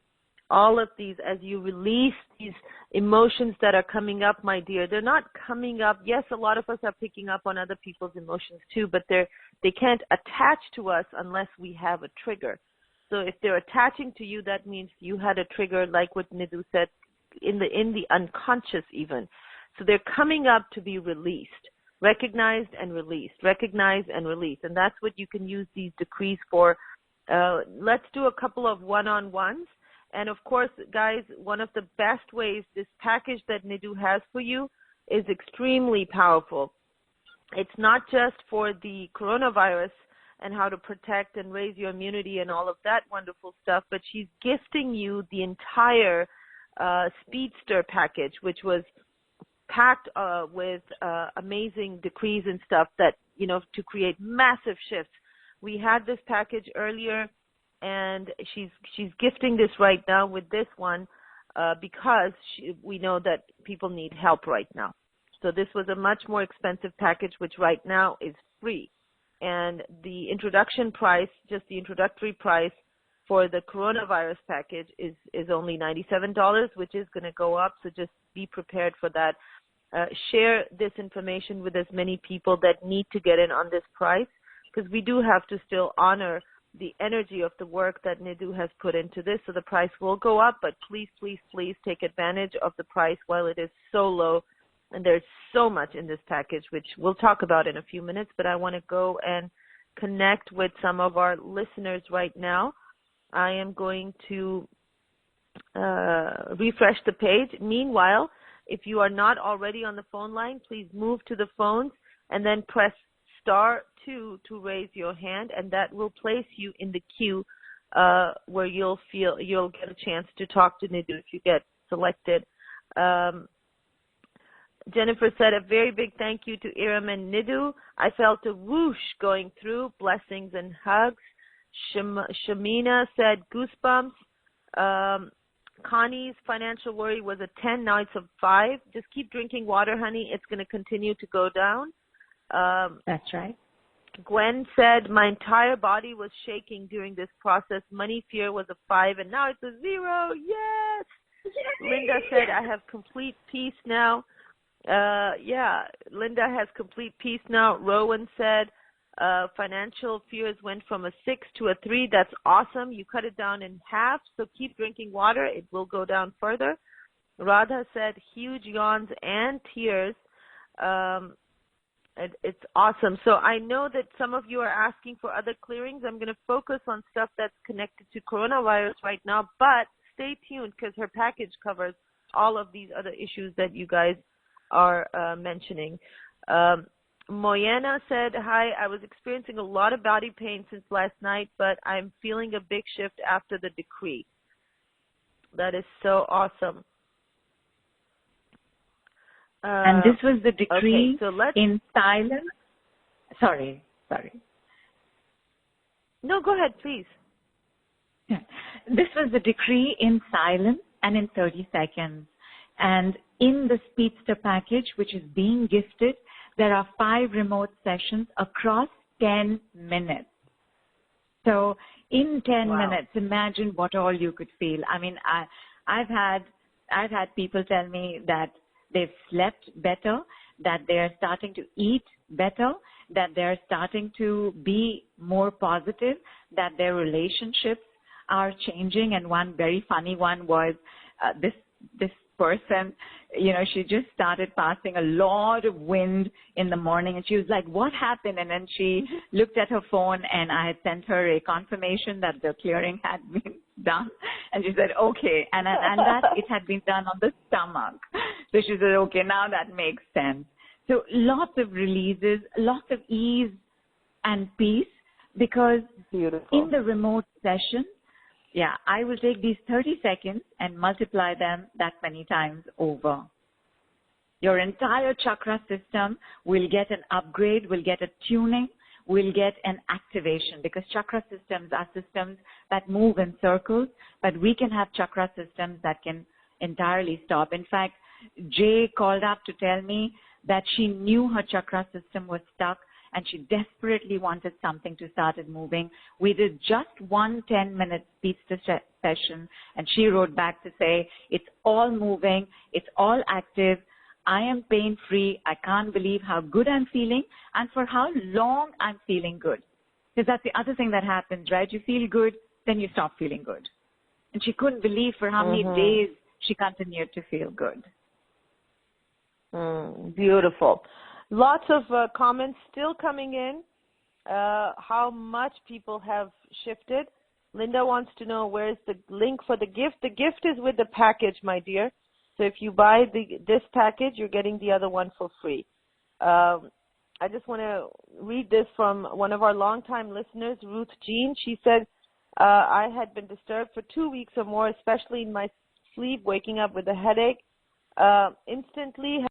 Speaker 1: All of these, as you release these emotions that are coming up, my dear, they're not coming up. Yes, a lot of us are picking up on other people's emotions too, but they can't attach to us unless we have a trigger. So if they're attaching to you, that means you had a trigger, like what Nidhu said, in the unconscious even. So they're coming up to be released, recognized and released, recognized and released. And that's what you can use these decrees for. Let's do a couple of one-on-ones. And of course, guys, one of the best ways, this package that Nidhu has for you is extremely powerful. It's not just for the coronavirus and how to protect and raise your immunity and all of that wonderful stuff, but she's gifting you the entire Speedster package, which was packed with amazing decrees and stuff that, to create massive shifts. We had this package earlier, and she's gifting this right now with this one because we know that people need help right now. So this was a much more expensive package, which right now is free. And the introduction price, just the introductory price for the coronavirus package is only $97, which is going to go up. So just be prepared for that. Share this information with as many people that need to get in on this price, because we do have to still honor the energy of the work that Nidhu has put into this. So the price will go up, but please, please, please take advantage of the price while it is so low. And there's so much in this package, which we'll talk about in a few minutes, but I want to go and connect with some of our listeners right now. I am going to refresh the page. Meanwhile, if you are not already on the phone line, please move to the phones and then press *2 to raise your hand, and that will place you in the queue where you'll get a chance to talk to Nidhu if you get selected. Jennifer said a very big thank you to Eram and Nidhu. I felt a whoosh going through. Blessings and hugs. Shamina said goosebumps. Connie's financial worry was a 10. Now it's a 5. Just keep drinking water, honey. It's going to continue to go down.
Speaker 2: That's right.
Speaker 1: Gwen said, my entire body was shaking during this process. Money fear was a 5, and now it's a 0. Yes. Yay! Linda said, I have complete peace now. Linda has complete peace now. Rowan said, financial fears went from a 6 to a 3. That's awesome. You cut it down in half, so keep drinking water. It will go down further. Radha said, huge yawns and tears. It's awesome. So I know that some of you are asking for other clearings. I'm going to focus on stuff that's connected to coronavirus right now, but stay tuned because her package covers all of these other issues that you guys are mentioning. Moyana said, hi, I was experiencing a lot of body pain since last night, but I'm feeling a big shift after the decree. That is so awesome.
Speaker 2: And this was the decree in silence. Sorry.
Speaker 1: No, go ahead, please.
Speaker 2: Yeah. This was the decree in silence and in 30 seconds. And in the Speedster package, which is being gifted, there are 5 remote sessions across 10 minutes. So in 10 minutes, imagine what all you could feel. I mean, I've had people tell me that they've slept better, that they're starting to eat better, that they're starting to be more positive, that their relationships are changing. And one very funny one was this person, she just started passing a lot of wind in the morning, and she was like, what happened? And then she looked at her phone, and I had sent her a confirmation that the clearing had been done, and she said, okay, and that it had been done on the stomach. So she said, okay, now that makes sense. So lots of releases, lots of ease and peace, because in the remote session, I will take these 30 seconds and multiply them that many times over. Your entire chakra system will get an upgrade, will get a tuning, will get an activation, because chakra systems are systems that move in circles, but we can have chakra systems that can entirely stop. In fact, Jay called up to tell me that she knew her chakra system was stuck and she desperately wanted something to start it moving. We did just one 10-minute speech session, and she wrote back to say, it's all moving, it's all active, I am pain-free, I can't believe how good I'm feeling and for how long I'm feeling good. Because that's the other thing that happens, right? You feel good, then you stop feeling good. And she couldn't believe for how many days she continued to feel good.
Speaker 1: Beautiful. Lots of comments still coming in, how much people have shifted. Linda wants to know where's the link for the gift. The gift is with the package, my dear. So if you buy this package, you're getting the other one for free. I just want to read this from one of our longtime listeners, Ruth Jean. She said, I had been disturbed for 2 weeks or more, especially in my sleep, waking up with a headache. Instantly.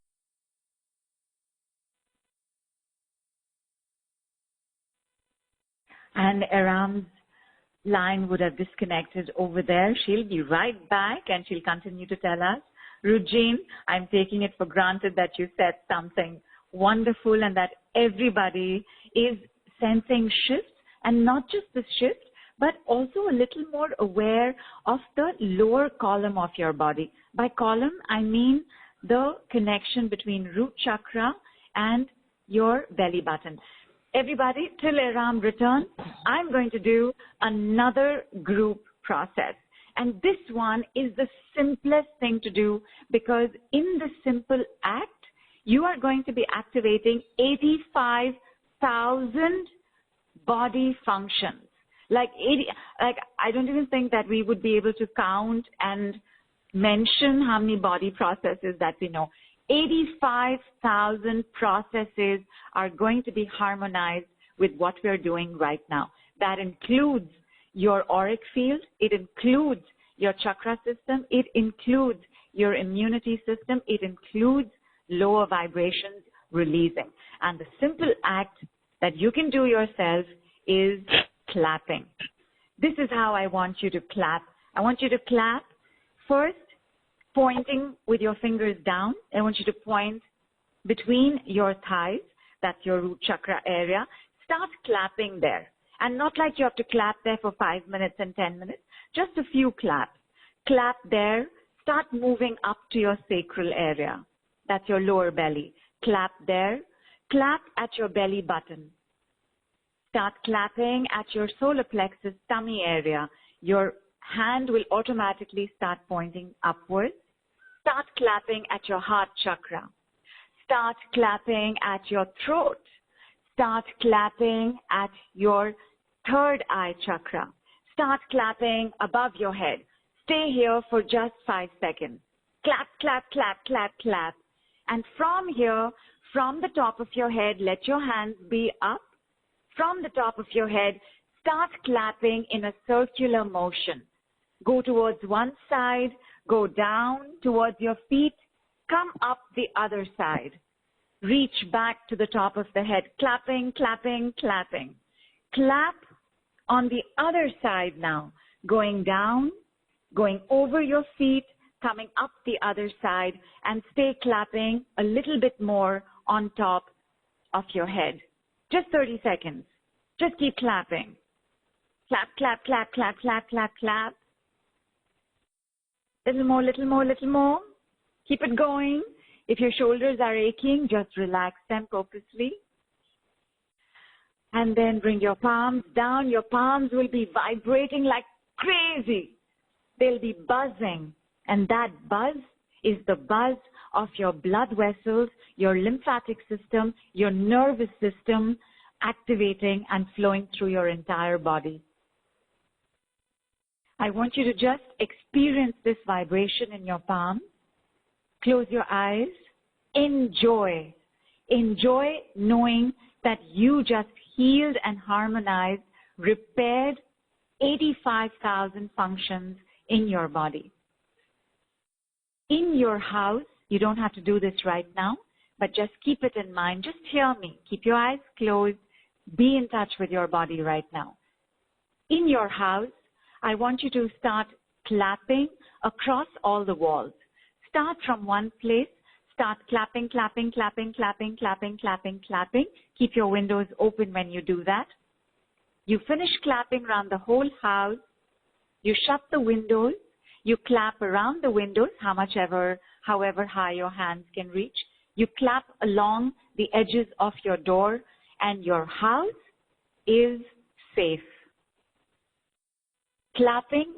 Speaker 2: And Eram's line would have disconnected over there. She'll be right back and she'll continue to tell us. Rujin, I'm taking it for granted that you said something wonderful and that everybody is sensing shifts, and not just the shift, but also a little more aware of the lower column of your body. By column, I mean the connection between root chakra and your belly button. Everybody, till Eram return, I'm going to do another group process. And this one is the simplest thing to do, because in the simple act, you are going to be activating 85,000 body functions. Like I don't even think that we would be able to count and mention how many body processes that we know. 85,000 processes are going to be harmonized with what we're doing right now. That includes your auric field, it includes your chakra system, it includes your immunity system, it includes lower vibrations releasing. And the simple act that you can do yourself is clapping. This is how I want you to clap. I want you to clap first, pointing with your fingers down. I want you to point between your thighs, that's your root chakra area. Start clapping there. And not like you have to clap there for 5 minutes and 10 minutes, just a few claps. Clap there. Start moving up to your sacral area. That's your lower belly. Clap there. Clap at your belly button. Start clapping at your solar plexus tummy area. Your hand will automatically start pointing upwards. Start clapping at your heart chakra. Start clapping at your throat. Start clapping at your third eye chakra. Start clapping above your head. Stay here for just 5 seconds. Clap, clap, clap, clap, clap. And from here, from the top of your head, let your hands be up. From the top of your head, start clapping in a circular motion. Go towards one side, go down towards your feet, come up the other side. Reach back to the top of the head, clapping, clapping, clapping. Clap on the other side now, going down, going over your feet, coming up the other side, and stay clapping a little bit more on top of your head. Just 30 seconds. Just keep clapping. Clap, clap, clap, clap, clap, clap, clap. Little more, little more, little more. Keep it going. If your shoulders are aching, just relax them purposely. And then bring your palms down. Your palms will be vibrating like crazy. They'll be buzzing. And that buzz is the buzz of your blood vessels, your lymphatic system, your nervous system activating and flowing through your entire body. I want you to just experience this vibration in your palm. Close your eyes. Enjoy. Enjoy knowing that you just healed and harmonized, repaired 85,000 functions in your body. In your house, you don't have to do this right now, but just keep it in mind. Just hear me. Keep your eyes closed. Be in touch with your body right now. In your house, I want you to start clapping across all the walls. start from one place. Start clapping, clapping, clapping, clapping, clapping, clapping, clapping. Keep your windows open when you do that. You finish clapping around the whole house. You shut the windows. You clap around the windows, however high your hands can reach. You clap along the edges of your door, and your house is safe. Clapping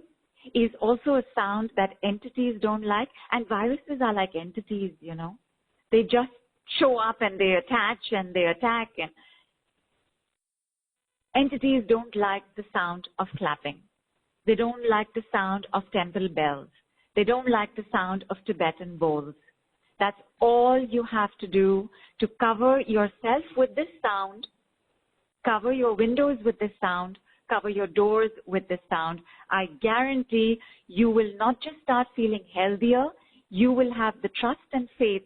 Speaker 2: is also a sound that entities don't like, and viruses are like entities, you know. They just show up and they attach and they attack. And entities don't like the sound of clapping. They don't like the sound of temple bells. They don't like the sound of Tibetan bowls. That's all you have to do to cover yourself with this sound, cover your windows with this sound, cover your doors with this sound. I guarantee you will not just start feeling healthier, you will have the trust and faith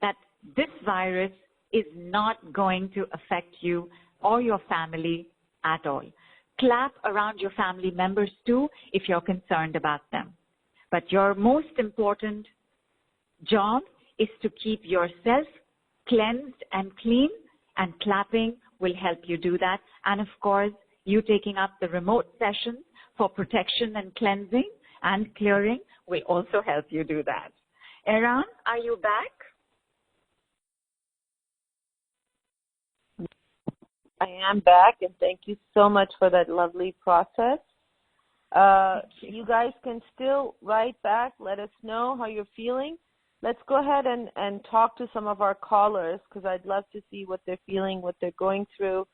Speaker 2: that this virus is not going to affect you or your family at all. Clap around your family members too if you're concerned about them. But your most important job is to keep yourself cleansed and clean, and clapping will help you do that. And of course, you taking up the remote sessions for protection and cleansing and clearing will also help you do that. Eram, are you back?
Speaker 1: I am back, and thank you so much for that lovely process. You guys can still write back. Let us know how you're feeling. Let's go ahead and talk to some of our callers, because I'd love to see what they're feeling, what they're going through,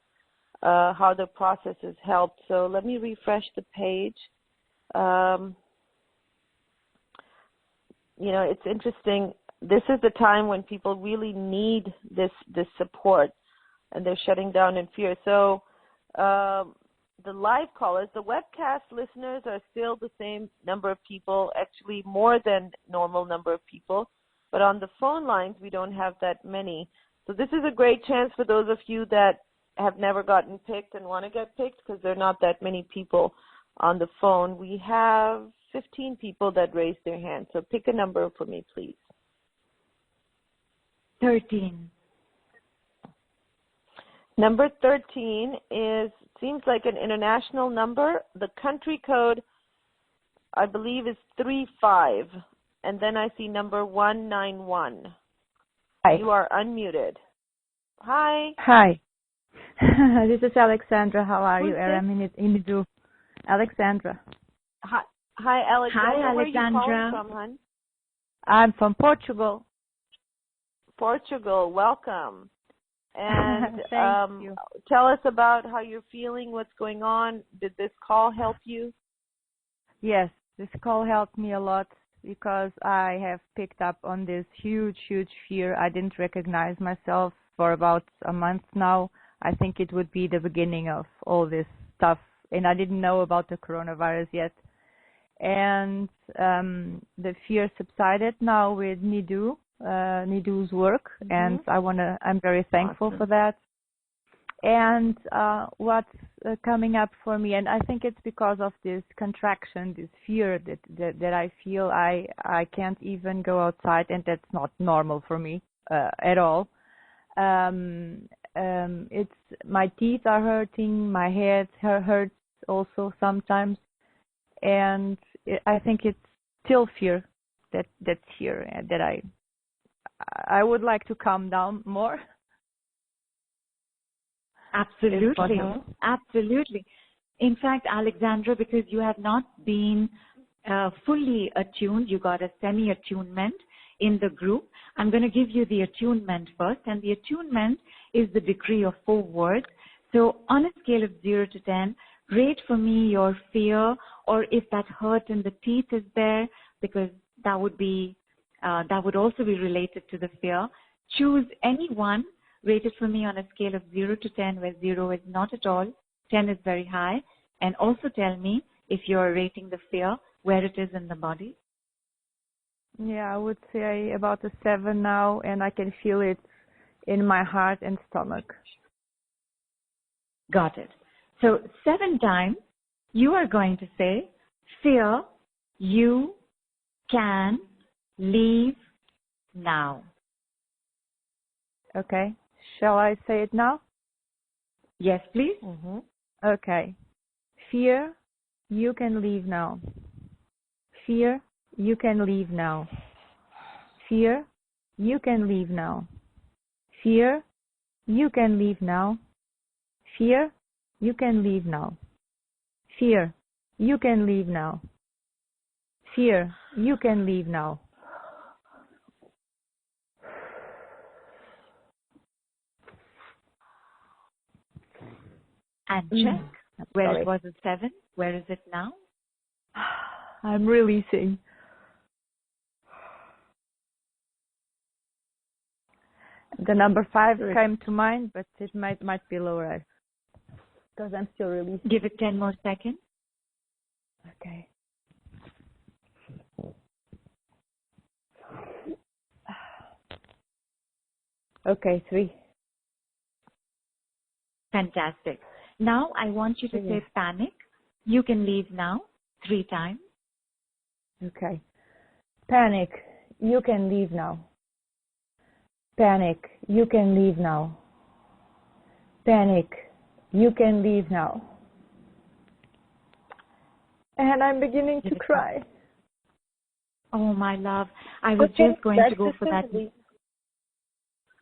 Speaker 1: how the process has helped. So let me refresh the page. You know, it's interesting. This is the time when people really need this support, and they're shutting down in fear. So the live callers, the webcast listeners are still the same number of people, actually more than normal number of people. But on the phone lines, we don't have that many. So this is a great chance for those of you that have never gotten picked and want to get picked, because there are not that many people on the phone. We have 15 people that raised their hands. So pick a number for me, please.
Speaker 2: 13.
Speaker 1: Number 13 seems like an international number. The country code, I believe, is 35. And then I see number 191.
Speaker 3: Hi.
Speaker 1: You are unmuted. Hi.
Speaker 3: Hi. This is Alexandra. How are you,
Speaker 1: Who's
Speaker 3: Eram and Nidhu? Alexandra.
Speaker 1: Hi, Alexandra.
Speaker 2: Hi,
Speaker 1: Where are you
Speaker 2: Alexandra.
Speaker 1: calling from, hon?
Speaker 3: I'm from Portugal.
Speaker 1: Portugal. Welcome. And
Speaker 3: Thank you.
Speaker 1: Tell us about how you're feeling, what's going on. Did this call help you?
Speaker 3: Yes, this call helped me a lot because I have picked up on this huge fear. I didn't recognize myself for about a month now. I think it would be the beginning of all this stuff, and I didn't know about the coronavirus yet. And the fear subsided now with Nidhu's work, and I'm very thankful for that. And what's coming up for me, and I think it's because of this contraction, this fear that I feel I can't even go outside, and that's not normal for me at all. It's my teeth are hurting, my head hurts also sometimes, and I think it's still fear that's here, that I would like to calm down more.
Speaker 2: Absolutely. Absolutely. In fact, Alexandra, because you have not been fully attuned, you got a semi-attunement in the group. I'm going to give you the attunement first, and the attunement is the decree of 4 words. So on a scale of 0 to 10, rate for me your fear, or if that hurt in the teeth is there, because that would also be related to the fear. Choose any one. Rate it for me on a scale of 0 to 10, where 0 is not at all, 10 is very high. And also tell me, if you're rating the fear, where it is in the body.
Speaker 3: Yeah, I would say about a 7 now, and I can feel it in my heart and stomach.
Speaker 2: Got it. So 7 times, you are going to say, fear, you can leave now.
Speaker 3: Okay. Shall I say it now?
Speaker 2: Yes, please.
Speaker 3: Okay. Fear, you can leave now. Fear, you can leave now. Fear, you can leave now. Fear, you can leave now. Fear, you can leave now. Fear, you can leave now. Fear, you can leave now.
Speaker 2: And check where it was at 7. Where is it now?
Speaker 3: I'm releasing. The number 5 came to mind, but it might be lower because I'm still releasing.
Speaker 2: Give it 10 more seconds.
Speaker 3: Okay. Okay, 3.
Speaker 2: Fantastic. Now I want you to say panic. You can leave now 3 times.
Speaker 3: Okay. Panic. You can leave now. Panic. You can leave now. Panic. You can leave now. And I'm beginning to cry.
Speaker 2: Oh, my love. I was just going to go for that.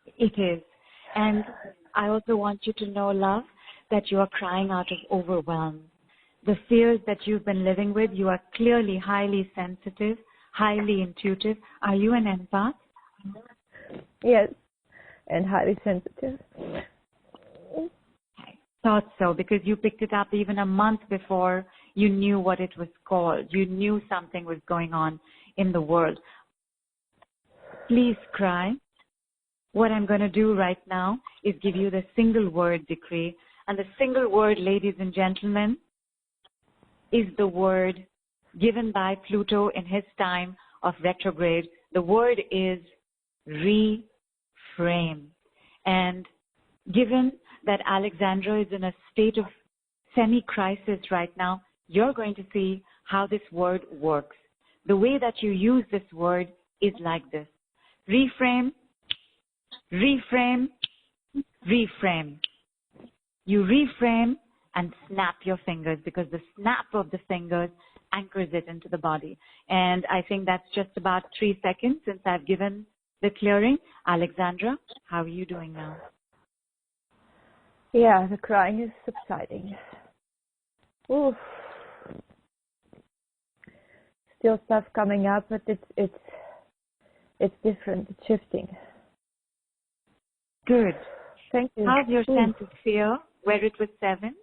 Speaker 2: It is. And I also want you to know, love, that you are crying out of overwhelm. The fears that you've been living with, you are clearly highly sensitive, highly intuitive. Are you an empath?
Speaker 3: Yes, and highly sensitive.
Speaker 2: I thought so, because you picked it up even a month before you knew what it was called. You knew something was going on in the world. Please cry. What I'm going to do right now is give you the single word decree. And the single word, ladies and gentlemen, is the word given by Pluto in his time of retrograde. The word is reframe. And given that Alexandra is in a state of semi-crisis right now, you're going to see how this word works. The way that you use this word is like this. Reframe, reframe, reframe. You reframe and snap your fingers, because the snap of the fingers anchors it into the body. And I think that's just about 3 seconds since I've given the clearing. Alexandra, how are you doing now?
Speaker 3: Yeah, the crying is subsiding. Oof. Still stuff coming up, but it's different. It's shifting.
Speaker 2: Good.
Speaker 3: Thank you.
Speaker 2: How's your sense of fear where it was 7?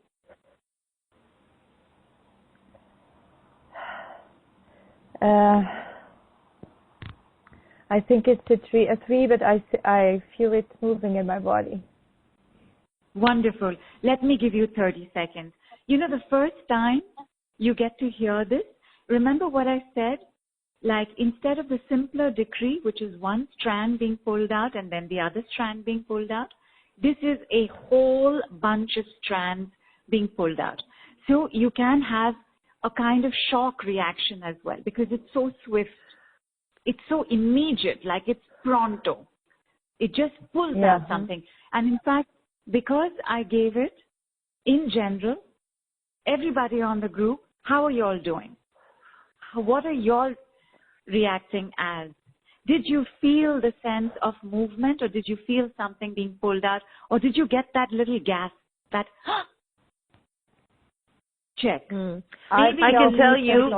Speaker 3: I think it's a 3, but I feel it moving in my body.
Speaker 2: Wonderful. Let me give you 30 seconds. You know, the first time you get to hear this, remember what I said? Like, instead of the simpler decree, which is one strand being pulled out and then the other strand being pulled out, this is a whole bunch of strands being pulled out. So you can have a kind of shock reaction as well, because it's so swift. It's so immediate, like it's pronto. It just pulls out something. And in fact, because I gave it, in general, everybody on the group, how are you all doing? What are you all reacting as? Did you feel the sense of movement, or did you feel something being pulled out, or did you get that little gasp, that check?
Speaker 1: I can tell you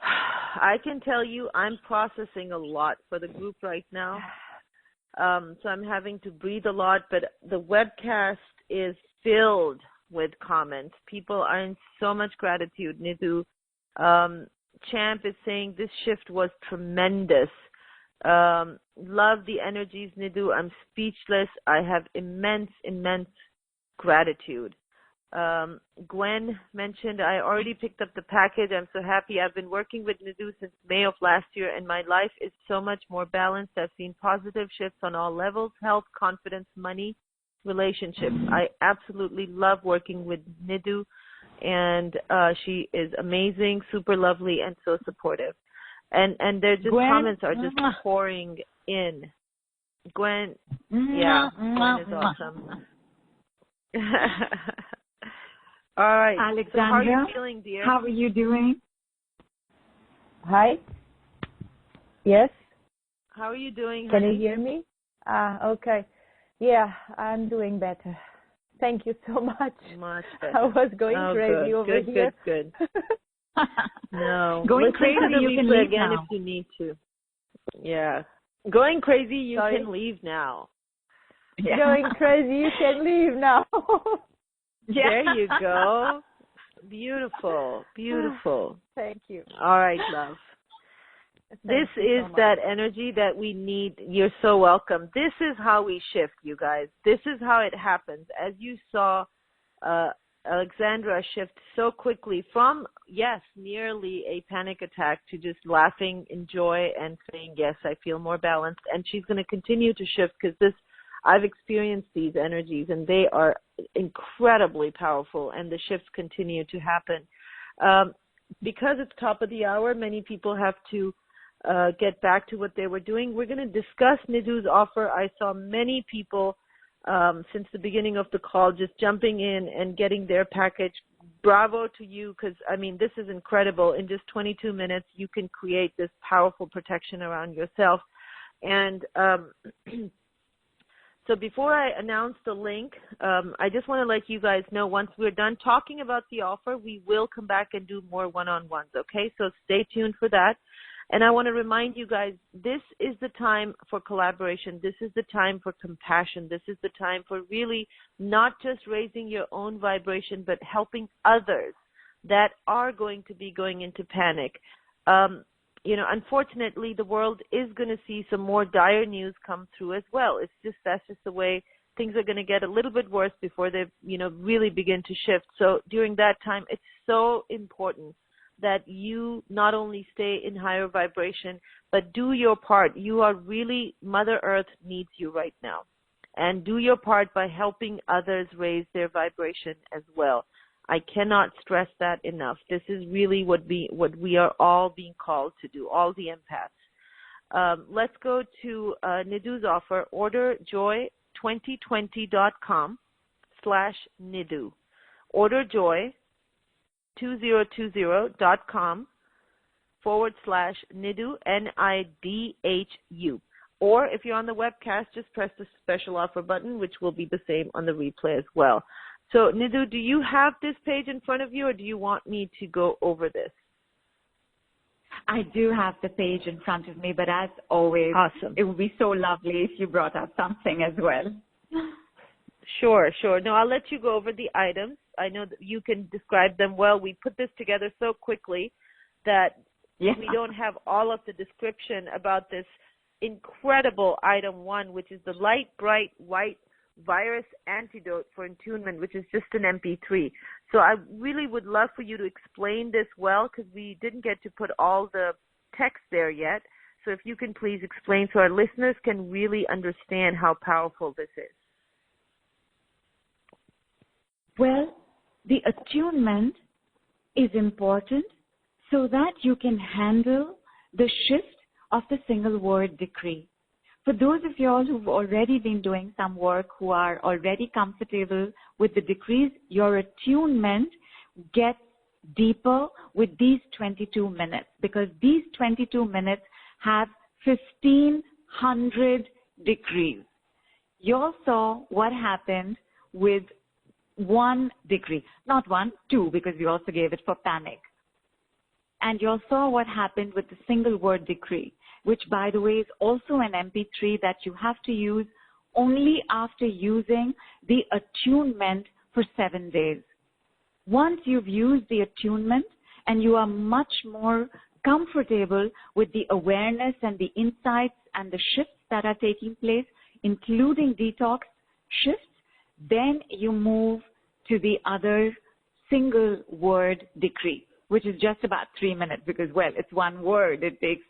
Speaker 1: I can tell you I'm processing a lot for the group right now. So I'm having to breathe a lot, but the webcast is filled with comments. People are in so much gratitude. Nidhu, Champ is saying this shift was tremendous. Love the energies, Nidhu. I'm speechless. I have immense gratitude. Gwen mentioned, I already picked up the package. I'm so happy. I've been working with Nidhu since May of last year, and my life is so much more balanced. I've seen positive shifts on all levels: health, confidence, money, relationships. I absolutely love working with Nidhu, and she is amazing, super lovely, and so supportive. And their just
Speaker 2: Gwen,
Speaker 1: comments are just pouring in. Gwen, yeah, Gwen is awesome. All right.
Speaker 2: Alexandra,
Speaker 1: so how are you feeling, dear?
Speaker 2: How are you doing?
Speaker 3: Hi. Yes.
Speaker 1: How are you doing,
Speaker 3: Can
Speaker 1: honey?
Speaker 3: you hear me? Okay. Yeah, I'm doing better. Thank you so much.
Speaker 1: Much better.
Speaker 3: I was going crazy over here.
Speaker 1: Good. No.
Speaker 2: Going
Speaker 1: Listen
Speaker 2: crazy,
Speaker 1: to the
Speaker 2: you can
Speaker 1: replay
Speaker 2: leave
Speaker 1: again
Speaker 2: now.
Speaker 1: if you need to. Yeah. Going crazy, you
Speaker 3: Sorry?
Speaker 1: can leave now.
Speaker 2: Yeah.
Speaker 3: Going crazy, you can leave now.
Speaker 2: Yeah.
Speaker 1: There you go. Beautiful.
Speaker 3: Thank you.
Speaker 1: All right, love. This is that energy that we need. You're so welcome. This is how we shift, you guys. This is how it happens. As you saw Alexandra shift so quickly from, yes, nearly a panic attack to just laughing in joy and saying, yes, I feel more balanced. And she's going to continue to shift because I've experienced these energies and they are incredibly powerful, and the shifts continue to happen. Because it's top of the hour, many people have to get back to what they were doing. We're going to discuss Nidhu's offer. I saw many people since the beginning of the call just jumping in and getting their package. Bravo to you, because, I mean, this is incredible. In just 22 minutes, you can create this powerful protection around yourself. And so before I announce the link, I just want to let you guys know, once we're done talking about the offer, we will come back and do more one-on-ones, okay? So stay tuned for that. And I want to remind you guys, this is the time for collaboration. This is the time for compassion. This is the time for really not just raising your own vibration, but helping others that are going to be going into panic. Unfortunately, the world is going to see some more dire news come through as well. That's just the way things are going to get a little bit worse before they, really begin to shift. So during that time, it's so important that you not only stay in higher vibration, but do your part. You are really, Mother Earth needs you right now. And do your part by helping others raise their vibration as well. I cannot stress that enough. This is really what we are all being called to do, all the empaths. Let's go to Nidhu's offer, orderjoy2020.com/Nidhu. orderjoy2020.com/Nidhu, Nidhu. Or if you're on the webcast, just press the special offer button, which will be the same on the replay as well. So, Nidhu, do you have this page in front of you, or do you want me to go over this?
Speaker 2: I do have the page in front of me, but as always,
Speaker 1: awesome.
Speaker 2: It would be so lovely if you brought up something as well.
Speaker 1: Sure. No, I'll let you go over the items. I know that you can describe them well. We put this together so quickly that we don't have all of the description about this incredible item 1, which is the light, bright, white virus antidote for attunement, which is just an MP3. So I really would love for you to explain this well, because we didn't get to put all the text there yet. So if you can please explain so our listeners can really understand how powerful this is.
Speaker 2: Well, the attunement is important so that you can handle the shift of the single word decree. For those of you all who've already been doing some work, who are already comfortable with the decrees, your attunement gets deeper with these 22 minutes, because these 22 minutes have 1,500 decrees. You all saw what happened with 1 decree, not 1, 2, because we also gave it for panic. And you all saw what happened with the single word decree, which, by the way, is also an MP3 that you have to use only after using the attunement for 7 days. Once you've used the attunement and you are much more comfortable with the awareness and the insights and the shifts that are taking place, including detox shifts, then you move to the other single word decree, which is just about 3 minutes because, well, it's 1 word. It takes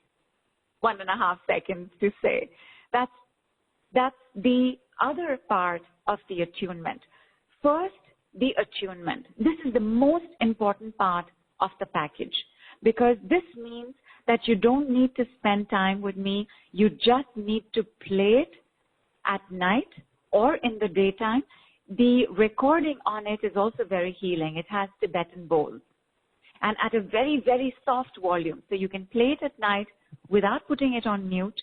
Speaker 2: 1.5 seconds to say. That's the other part of the attunement. First, the attunement. This is the most important part of the package because this means that you don't need to spend time with me. You just need to play it at night or in the daytime. The recording on it is also very healing. It has Tibetan bowls and at a very, very soft volume. So you can play it at night without putting it on mute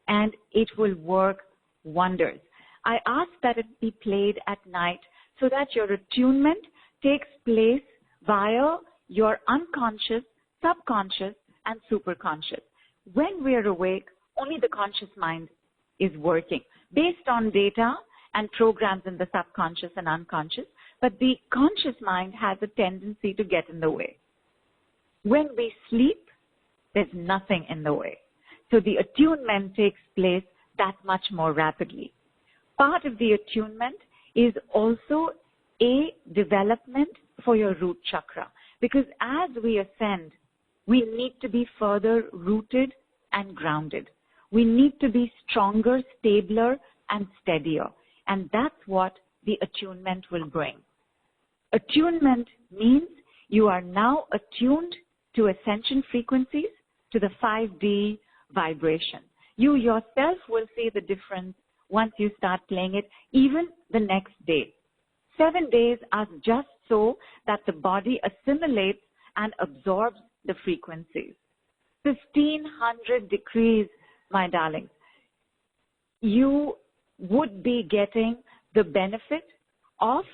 Speaker 2: and it will work wonders. I ask that it be played at night so that your attunement takes place via your unconscious, subconscious, and superconscious. When we are awake, only the conscious mind is working based on data and programs in the subconscious and unconscious, but the conscious mind has a tendency to get in the way. When we sleep, there's nothing in the way. So the attunement takes place that much more rapidly. Part of the attunement is also a development for your root chakra because as we ascend, we need to be further rooted and grounded. We need to be stronger, stabler, and steadier. And that's what the attunement will bring. Attunement means you are now attuned to ascension frequencies, to the 5D vibration. You yourself will see the difference once you start playing it, even the next day. 7 days are just so that the body assimilates and absorbs the frequencies. 1,500 degrees, my darlings. You would be getting the benefit of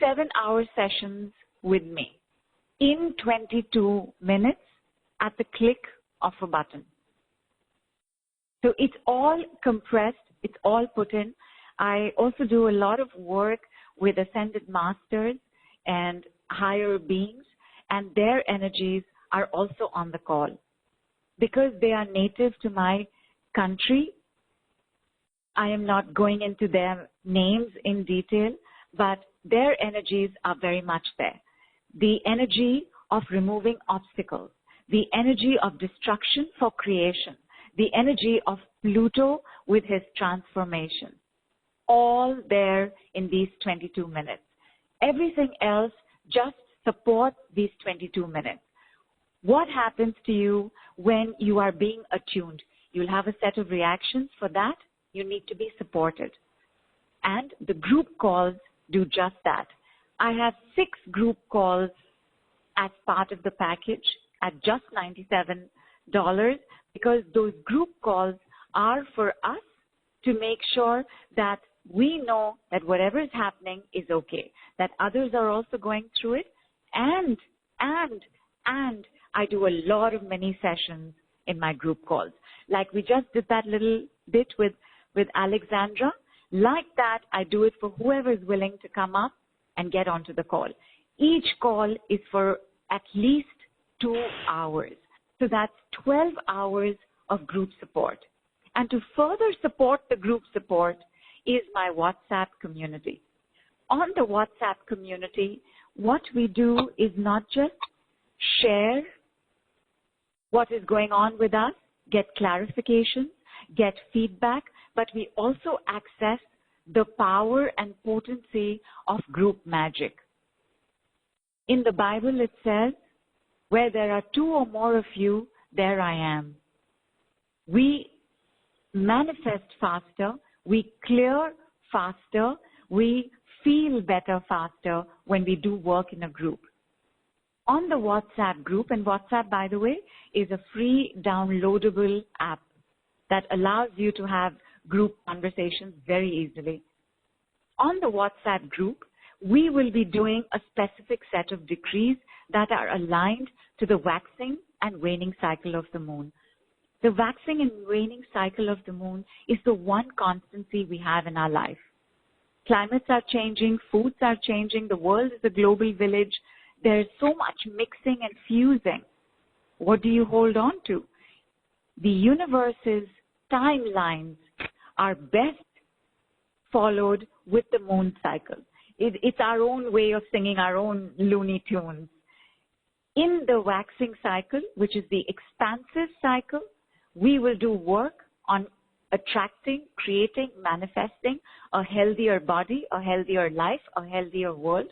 Speaker 2: 7-hour sessions with me in 22 minutes at the click of a button. So it's all compressed, it's all put in. I also do a lot of work with ascended masters and higher beings, and their energies are also on the call. Because they are native to my country, I am not going into their names in detail, but their energies are very much there. The energy of removing obstacles, the energy of destruction for creation, the energy of Pluto with his transformation, all there in these 22 minutes. Everything else just supports these 22 minutes. What happens to you when you are being attuned? You'll have a set of reactions. For that, you need to be supported. And the group calls do just that. I have 6 group calls as part of the package at just $97 because those group calls are for us to make sure that we know that whatever is happening is okay, that others are also going through it, and I do a lot of mini sessions in my group calls. Like we just did that little bit with Alexandra. Like that, I do it for whoever is willing to come up and get onto the call. Each call is for at least 2 hours. So that's 12 hours of group support. And to further support the group support is my WhatsApp community. On the WhatsApp community, what we do is not just share what is going on with us, get clarification, get feedback, but we also access the power and potency of group magic. In the Bible it says, where there are 2 or more of you, there I am. We manifest faster, we clear faster, we feel better faster when we do work in a group. On the WhatsApp group, and WhatsApp, by the way, is a free downloadable app that allows you to have group conversations very easily. On the WhatsApp group, we will be doing a specific set of decrees that are aligned to the waxing and waning cycle of the moon. The waxing and waning cycle of the moon is the one constancy we have in our life. Climates are changing, foods are changing, the world is a global village. There's so much mixing and fusing. What do you hold on to? The universe's timelines are best followed with the moon cycle. It's our own way of singing our own Looney Tunes. In the waxing cycle, which is the expansive cycle, we will do work on attracting, creating, manifesting a healthier body, a healthier life, a healthier world.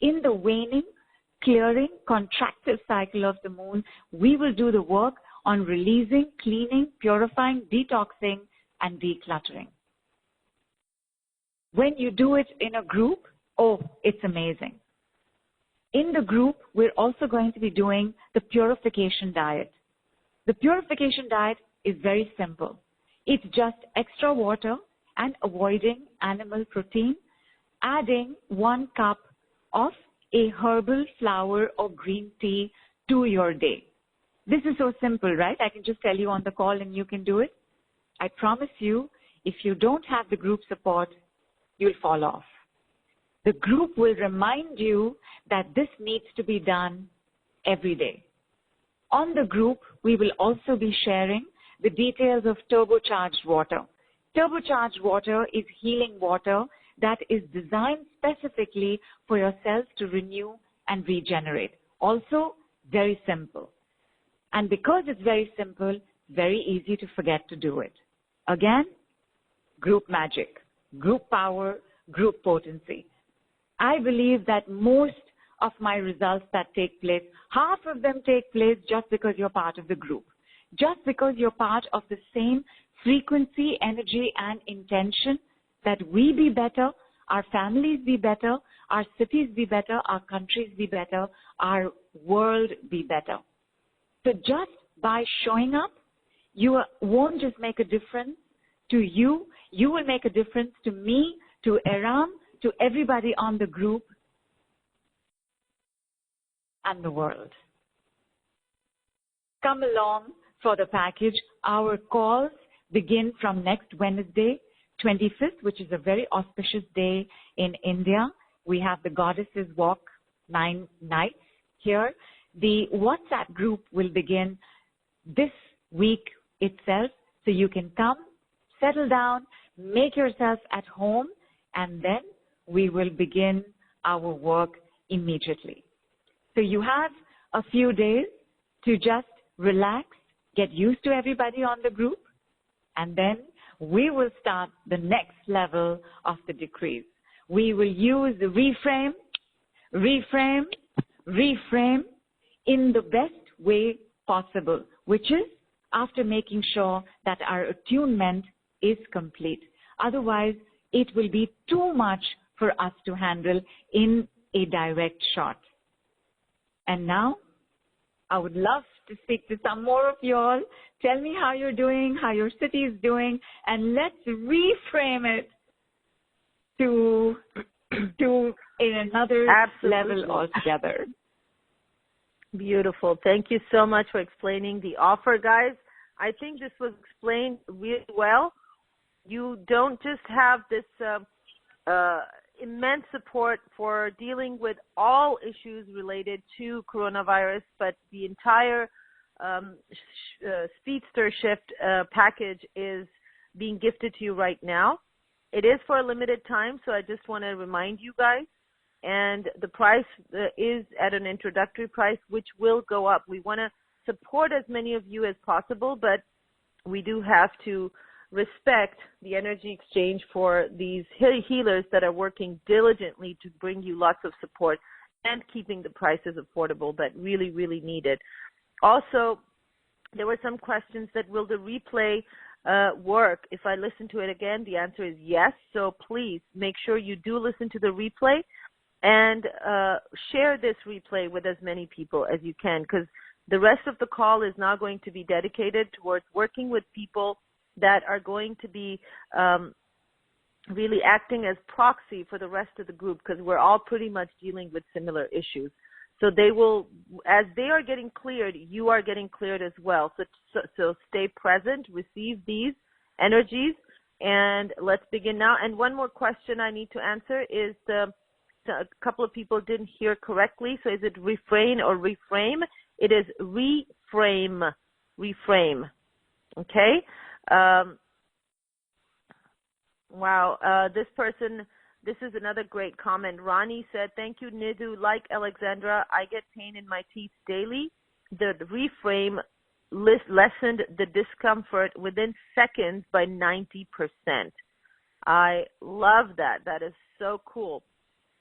Speaker 2: In the waning, clearing, contractive cycle of the moon, we will do the work on releasing, cleaning, purifying, detoxing, and decluttering. When you do it in a group, oh, it's amazing. In the group, we're also going to be doing the purification diet. The purification diet is very simple. It's just extra water and avoiding animal protein, adding 1 cup of a herbal flower or green tea to your day. This is so simple, right? I can just tell you on the call and you can do it. I promise you, if you don't have the group support, you'll fall off. The group will remind you that this needs to be done every day. On the group, we will also be sharing the details of turbocharged water. Turbocharged water is healing water that is designed specifically for your cells to renew and regenerate. Also, very simple. And because it's very simple, very easy to forget to do it. Again, group magic, group power, group potency. I believe that most of my results that take place, half of them take place just because you're part of the group. Just because you're part of the same frequency, energy, and intention that we be better, our families be better, our cities be better, our countries be better, our world be better. So just by showing up, you won't just make a difference to you, you will make a difference to me, to Eram, to everybody on the group, and the world. Come along for the package. Our calls begin from next Wednesday, 25th, which is a very auspicious day in India. We have the Goddesses Walk 9 nights here. The WhatsApp group will begin this week itself, so you can come, settle down, make yourself at home, and then we will begin our work immediately. So you have a few days to just relax, get used to everybody on the group, and then we will start the next level of the decrease. We will use the reframe in the best way possible, which is after making sure that our attunement is complete. Otherwise, it will be too much for us to handle in a direct shot. And now, I would love to speak to some more of you all. Tell me how you're doing, how your city is doing, and let's reframe it to in another level altogether.
Speaker 1: Beautiful. Thank you so much for explaining the offer, guys. I think this was explained really well. You don't just have this immense support for dealing with all issues related to coronavirus, but the entire Speedster Shift package is being gifted to you right now. It is for a limited time, so I just want to remind you guys. And the price is at an introductory price, which will go up. We want to support as many of you as possible, but we do have to respect the energy exchange for these healers that are working diligently to bring you lots of support and keeping the prices affordable, but really, really needed. Also, there were some questions that will the replay work if I listen to it again? The answer is yes. So please make sure you do listen to the replay and share this replay with as many people as you can, because the rest of the call is now going to be dedicated towards working with people that are going to be really acting as proxy for the rest of the group, because we're all pretty much dealing with similar issues. So they will, as they are getting cleared, you are getting cleared as well. So stay present, receive these energies, and let's begin now. And one more question I need to answer is a couple of people didn't hear correctly. So is it refrain or reframe? It is reframe. Okay. Wow. This is another great comment. Ronnie said, thank you, Nidhu. Like Alexandra, I get pain in my teeth daily. The reframe lessened the discomfort within seconds by 90%. I love that. That is so cool.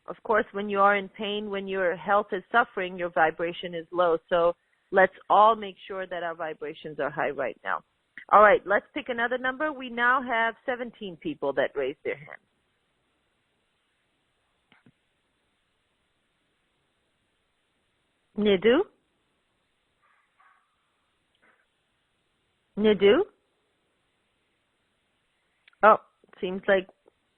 Speaker 1: Of course, when you are in pain, when your health is suffering, your vibration is low. So let's all make sure that our vibrations are high right now. All right, let's pick another number. We now have 17 people that raised their hand. Nidhu? Nidhu? Oh, seems like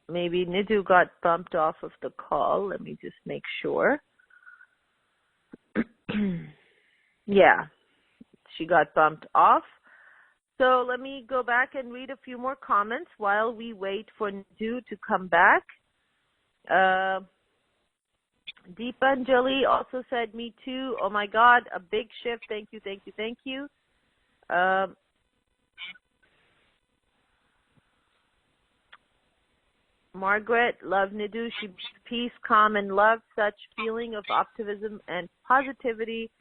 Speaker 1: maybe Nidhu got bumped off of the call. Let me just make sure. Yeah, she got bumped off. So let me go back and read a few more comments while we wait for Nidhu to come back. Deepanjali also said, me too. Oh my God, a big shift. Thank you, thank you, thank you. Margaret, love Nidhu. She peace, calm, and love. Such feeling of optimism and positivity.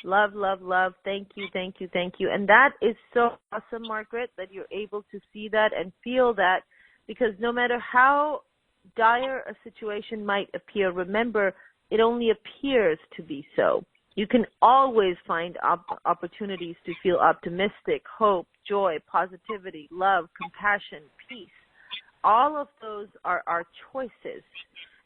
Speaker 1: Love, love, love. Thank you, thank you, thank you. And that is so awesome, Margaret, that you're able to see that and feel that, because no matter how dire a situation might appear, remember, it only appears to be so. You can always find opportunities to feel optimistic, hope, joy, positivity, love, compassion, peace. All of those are our choices.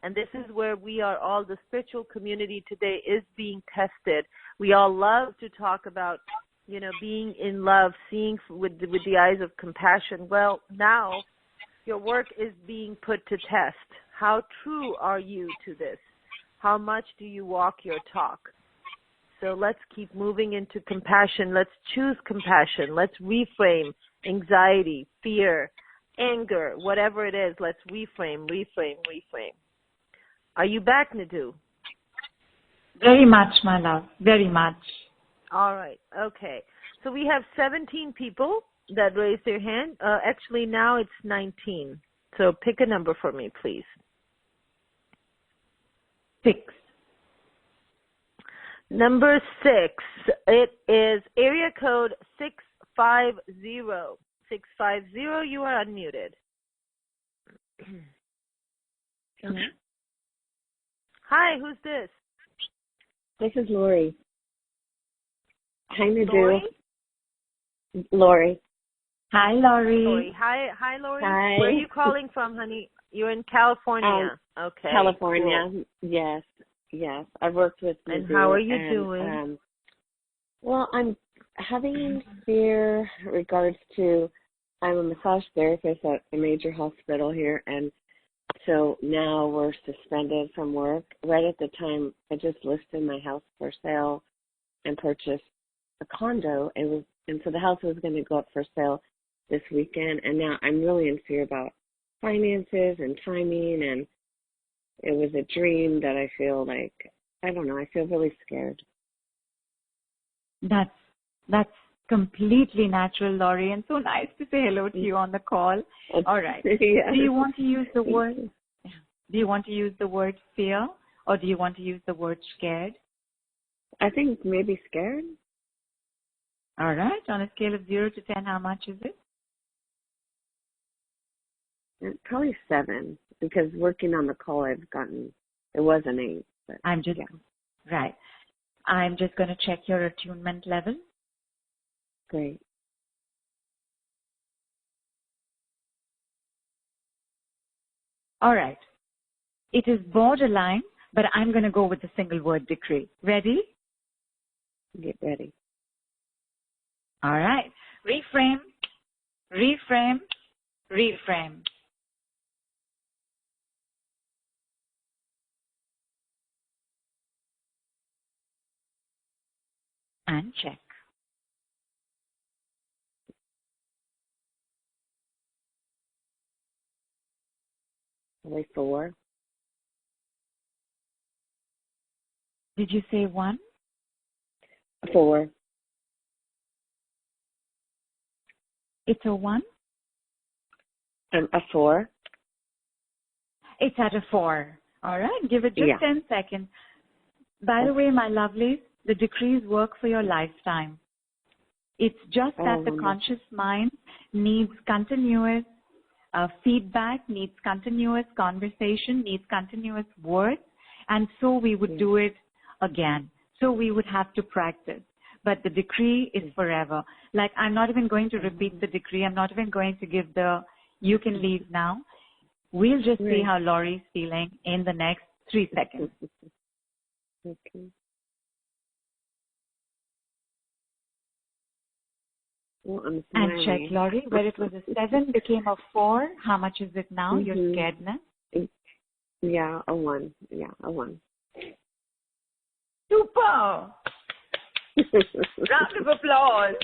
Speaker 1: And this is where we are all, the spiritual community today is being tested. We all love to talk about, you know, being in love, seeing with the eyes of compassion. Well, now your work is being put to test. How true are you to this? How much do you walk your talk? So let's keep moving into compassion. Let's choose compassion. Let's reframe anxiety, fear, anger, whatever it is. Let's reframe. Are you back, Nidhu?
Speaker 2: Very much, my love. Very much.
Speaker 1: All right. Okay. So we have 17 people that raised their hand. Actually, now it's 19. So pick a number for me, please.
Speaker 2: 6.
Speaker 1: Number 6. It is area code 650. 650, you are unmuted.
Speaker 4: Hello?
Speaker 1: Hi, who's this?
Speaker 4: This is Lori. Hi, Nidhu.
Speaker 1: Lori?
Speaker 4: Lori.
Speaker 2: Hi, Lori.
Speaker 1: Lori. Hi, Lori.
Speaker 4: Hi.
Speaker 1: Where are you calling from, honey? You're in California. Okay.
Speaker 4: California.
Speaker 1: Cool.
Speaker 4: Yes. I've worked with Nidhu.
Speaker 1: And how are you doing?
Speaker 4: Well, I'm having fear regards to, I'm a massage therapist at a major hospital here, and so now we're suspended from work. Right at the time, I just listed my house for sale and purchased a condo, and so the house was going to go up for sale this weekend, and now I'm really in fear about finances and timing, and it was a dream that I feel like, I don't know, I feel really scared.
Speaker 2: That's completely natural, Lori, and so nice to say hello to you on the call. All right.
Speaker 4: Yeah.
Speaker 2: Do you want to use the word? Do you want to use the word fear, or do you want to use the word scared?
Speaker 4: I think maybe scared.
Speaker 2: All right. On a scale of 0 to 10, how much is it?
Speaker 4: Probably 7, because working on the call, I've gotten, it was an 8. But
Speaker 2: Right. I'm just going to check your attunement level.
Speaker 4: Great.
Speaker 2: All right. It is borderline, but I'm going to go with the single word decree. Ready?
Speaker 4: Get ready.
Speaker 2: All right. Reframe, reframe, reframe. And check.
Speaker 4: Only 4.
Speaker 2: Did you say 1?
Speaker 4: 4.
Speaker 2: It's a 1?
Speaker 4: A 4.
Speaker 2: It's at a 4. All right. Give it just 10 seconds. By the way, my lovelies, the decrees work for your lifetime. It's just that the conscious mind needs continuous feedback, needs continuous conversation, needs continuous words, and so we would do it again. So we would have to practice. But the decree is forever. Like, I'm not even going to repeat the decree. I'm not even going to give the you can leave now. We'll just see how Laurie's feeling in the next 3 seconds.
Speaker 4: Okay. Well, I'm
Speaker 2: and check, Laurie, where it was a 7 became a 4. How much is it now? Your scaredness?
Speaker 4: Yeah, a 1. Yeah, a 1.
Speaker 2: Super! Round of applause.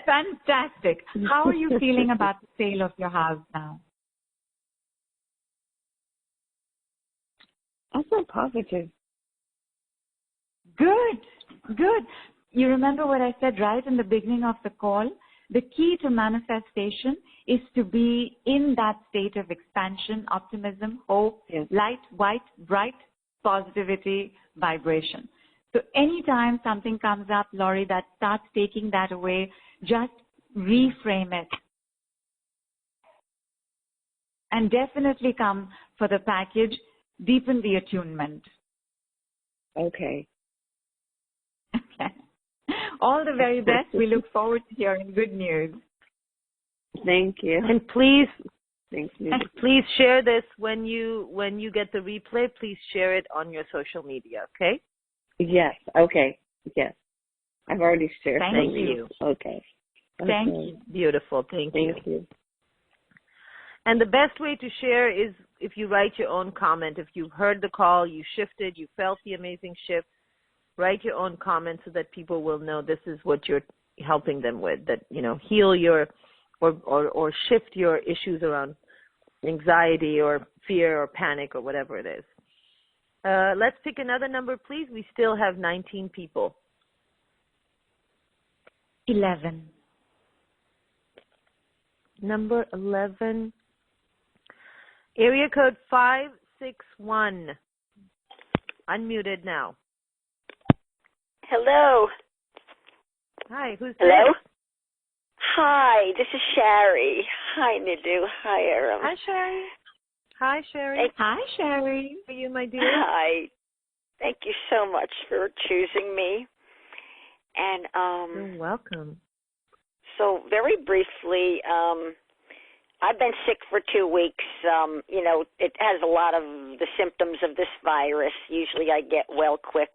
Speaker 2: Fantastic. How are you feeling about the sale of your house now?
Speaker 4: I feel positive.
Speaker 2: Good, good. You remember what I said right in the beginning of the call? The key to manifestation is to be in that state of expansion, optimism, hope, light, white, bright, positivity, vibration. So anytime something comes up, Laurie, that starts taking that away, just reframe it. And definitely come for the package, deepen the attunement.
Speaker 4: Okay.
Speaker 2: Okay. All the very best. We look forward to hearing good news.
Speaker 4: Thank you.
Speaker 1: And please,
Speaker 4: thanks,
Speaker 1: please share this when you get the replay. Please share it on your social media. Okay.
Speaker 4: Yes. Okay. Yes. I've already shared.
Speaker 1: Thank you.
Speaker 4: Okay.
Speaker 2: Thank you.
Speaker 1: Beautiful. Thank you. And the best way to share is if you write your own comment. If you've heard the call, you shifted, you felt the amazing shift, write your own comment so that people will know this is what you're helping them with, that, you know, heal your or shift your issues around anxiety or fear or panic or whatever it is. Let's pick another number, please. We still have 19 people.
Speaker 2: 11.
Speaker 1: Number 11. Area code 561. Unmuted now.
Speaker 5: Hello.
Speaker 1: Hi, who's
Speaker 5: Hello?
Speaker 1: this?
Speaker 5: Hi, this is Sherry. Hi, Nidhu. Hi, Eram.
Speaker 1: Hi, Sherry. Hi, Sherry.
Speaker 2: Hi, Sherry.
Speaker 1: How are you, my dear?
Speaker 5: Hi. Thank you so much for choosing me. And
Speaker 1: You're welcome.
Speaker 5: So very briefly, I've been sick for 2 weeks. You know, it has a lot of the symptoms of this virus. Usually I get well quick.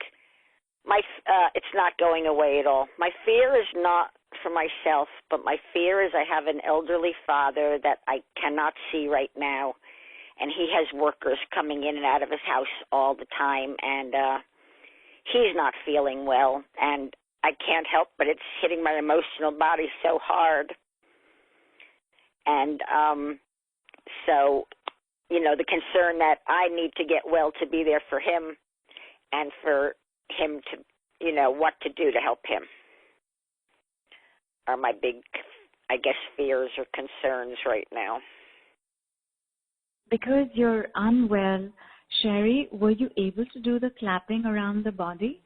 Speaker 5: It's not going away at all. My fear is not for myself, but my fear is I have an elderly father that I cannot see right now, and he has workers coming in and out of his house all the time, and he's not feeling well, and I can't help but it's hitting my emotional body so hard. And so, you know, the concern that I need to get well to be there for him and for him to, you know, what to do to help him are my big, I guess, fears or concerns right now.
Speaker 2: Because you're unwell, Sherry, were you able to do the clapping around the body?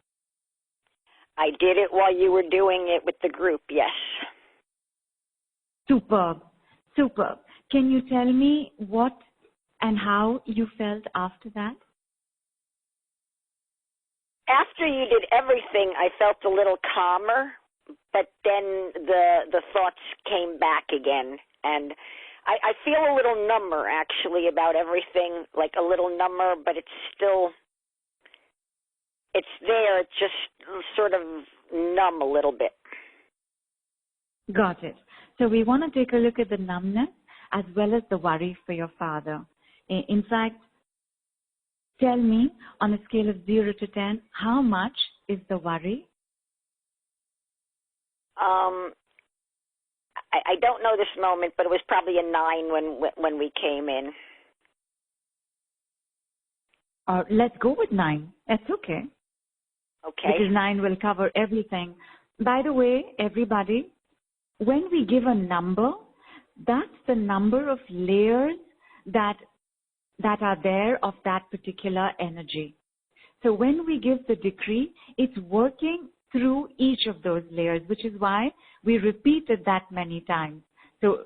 Speaker 5: I did it while you were doing it with the group, yes.
Speaker 2: Superb. Superb. Can you tell me what and how you felt after that?
Speaker 5: After you did everything, I felt a little calmer, but then the thoughts came back again. And I feel a little number, actually, about everything, like a little number, but it's still, it's there. It's just sort of numb a little bit.
Speaker 2: Got it. So we want to take a look at the numbness as well as the worry for your father. In fact, tell me, on a scale of 0 to 10, how much is the worry?
Speaker 5: I don't know this moment, but it was probably a 9 when we came in.
Speaker 2: Let's go with 9. That's okay.
Speaker 5: Okay.
Speaker 2: Because 9 will cover everything. By the way, everybody, when we give a number, that's the number of layers that are there of that particular energy. So when we give the decree, it's working through each of those layers, which is why we repeated that many times. So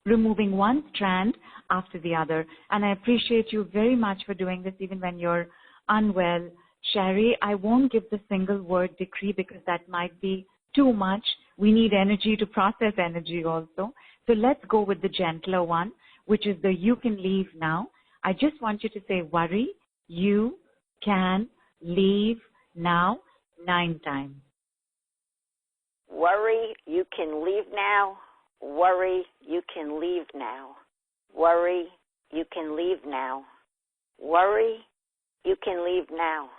Speaker 2: removing one strand after the other. And I appreciate you very much for doing this even when you're unwell. Sherry, I won't give the single word decree because that might be too much. We need energy to process energy also. So let's go with the gentler one, which is the you can leave now. I just want you to say worry, you can leave now 9 times.
Speaker 5: Worry, you can leave now. Worry, you can leave now. Worry, you can leave now. Worry, you can leave now.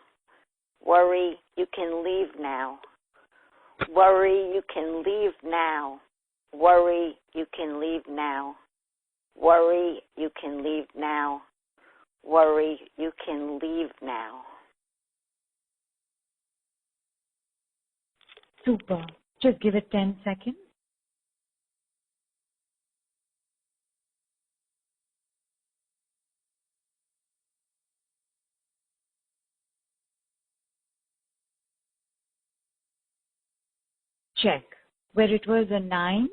Speaker 5: Worry, you can leave now. Worry, you can leave now. Worry, you can leave now. Worry, you can leave now. Worry, you can leave now.
Speaker 2: Super. Just give it 10 seconds. Check. Where it was a 9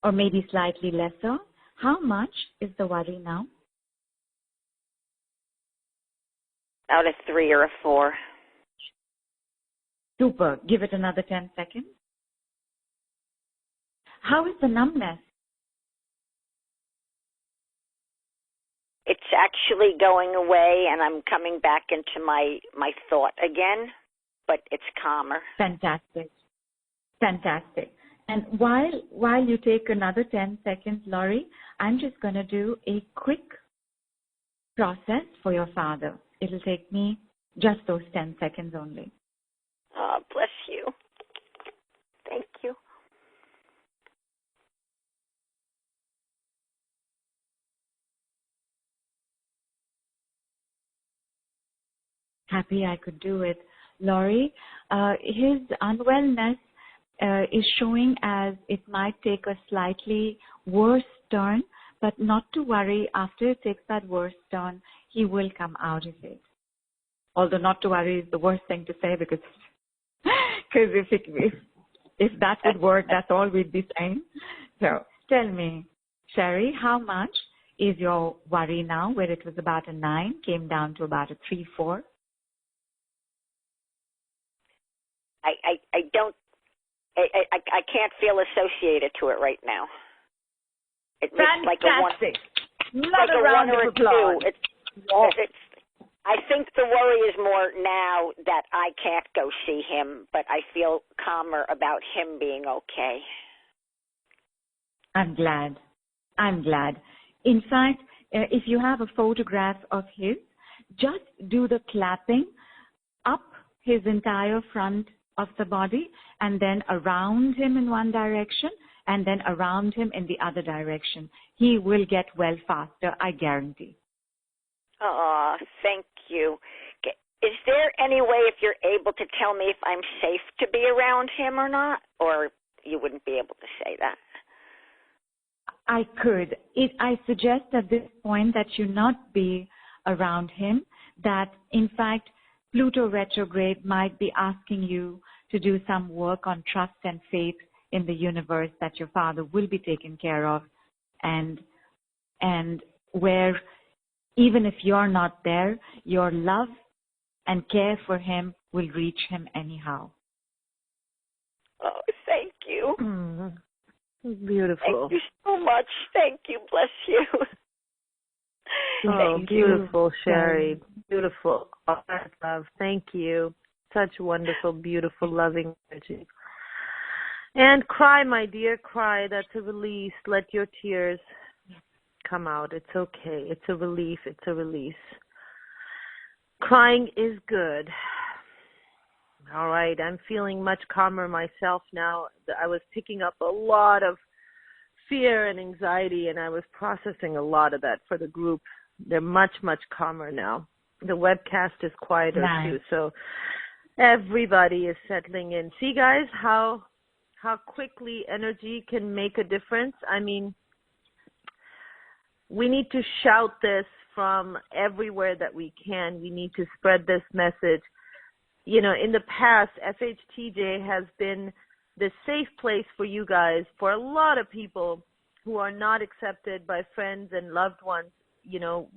Speaker 2: or maybe slightly lesser, how much is the worry now?
Speaker 5: Out of 3 or a 4.
Speaker 2: Super. Give it another 10 seconds. How is the numbness?
Speaker 5: It's actually going away, and I'm coming back into my thought again, but it's calmer.
Speaker 2: Fantastic. Fantastic. And while you take another 10 seconds, Laurie, I'm just going to do a quick process for your father. It'll take me just those 10 seconds only.
Speaker 5: Oh, bless you. Thank you.
Speaker 2: Happy I could do it. Laurie, his unwellness is showing as it might take a slightly worse turn, but not to worry. After it takes that worse turn, he will come out of it. Although not to worry is the worst thing to say because if that would work, that's all we'd be saying. So tell me, Sherry, how much is your worry now, where it was about a 9, came down to about a 3, 4?
Speaker 5: I can't feel associated to it right now. It makes like a 1.
Speaker 2: Not a round of applause.
Speaker 5: I think the worry is more now that I can't go see him, but I feel calmer about him being okay.
Speaker 2: I'm glad. In fact, if you have a photograph of his, just do the clapping up his entire front of the body and then around him in one direction and then around him in the other direction. He will get well faster, I guarantee.
Speaker 5: Oh, thank you. Is there any way, if you're able to tell me if I'm safe to be around him or not? Or you wouldn't be able to say that?
Speaker 2: I could. I suggest at this point that you not be around him, that in fact Pluto retrograde might be asking you to do some work on trust and faith in the universe that your father will be taken care of, and where even if you're not there, your love and care for him will reach him anyhow.
Speaker 5: Oh, thank you.
Speaker 1: Beautiful.
Speaker 5: Thank you so much. Thank you. Bless you.
Speaker 1: Oh, beautiful, Sherry. Beautiful. All that love. Thank you. Such wonderful, beautiful, loving energy. And cry, my dear, cry. That's a release. Let your tears come out. It's okay. It's a relief. It's a release. Crying is good. All right. I'm feeling much calmer myself now. I was picking up a lot of fear and anxiety, and I was processing a lot of that for the group. They're much, much calmer now. The webcast is quieter too, so everybody is settling in. See, guys, how quickly energy can make a difference? I mean, we need to shout this from everywhere that we can. We need to spread this message. in the past, FHTJ has been the safe place for you guys, for a lot of people who are not accepted by friends and loved ones,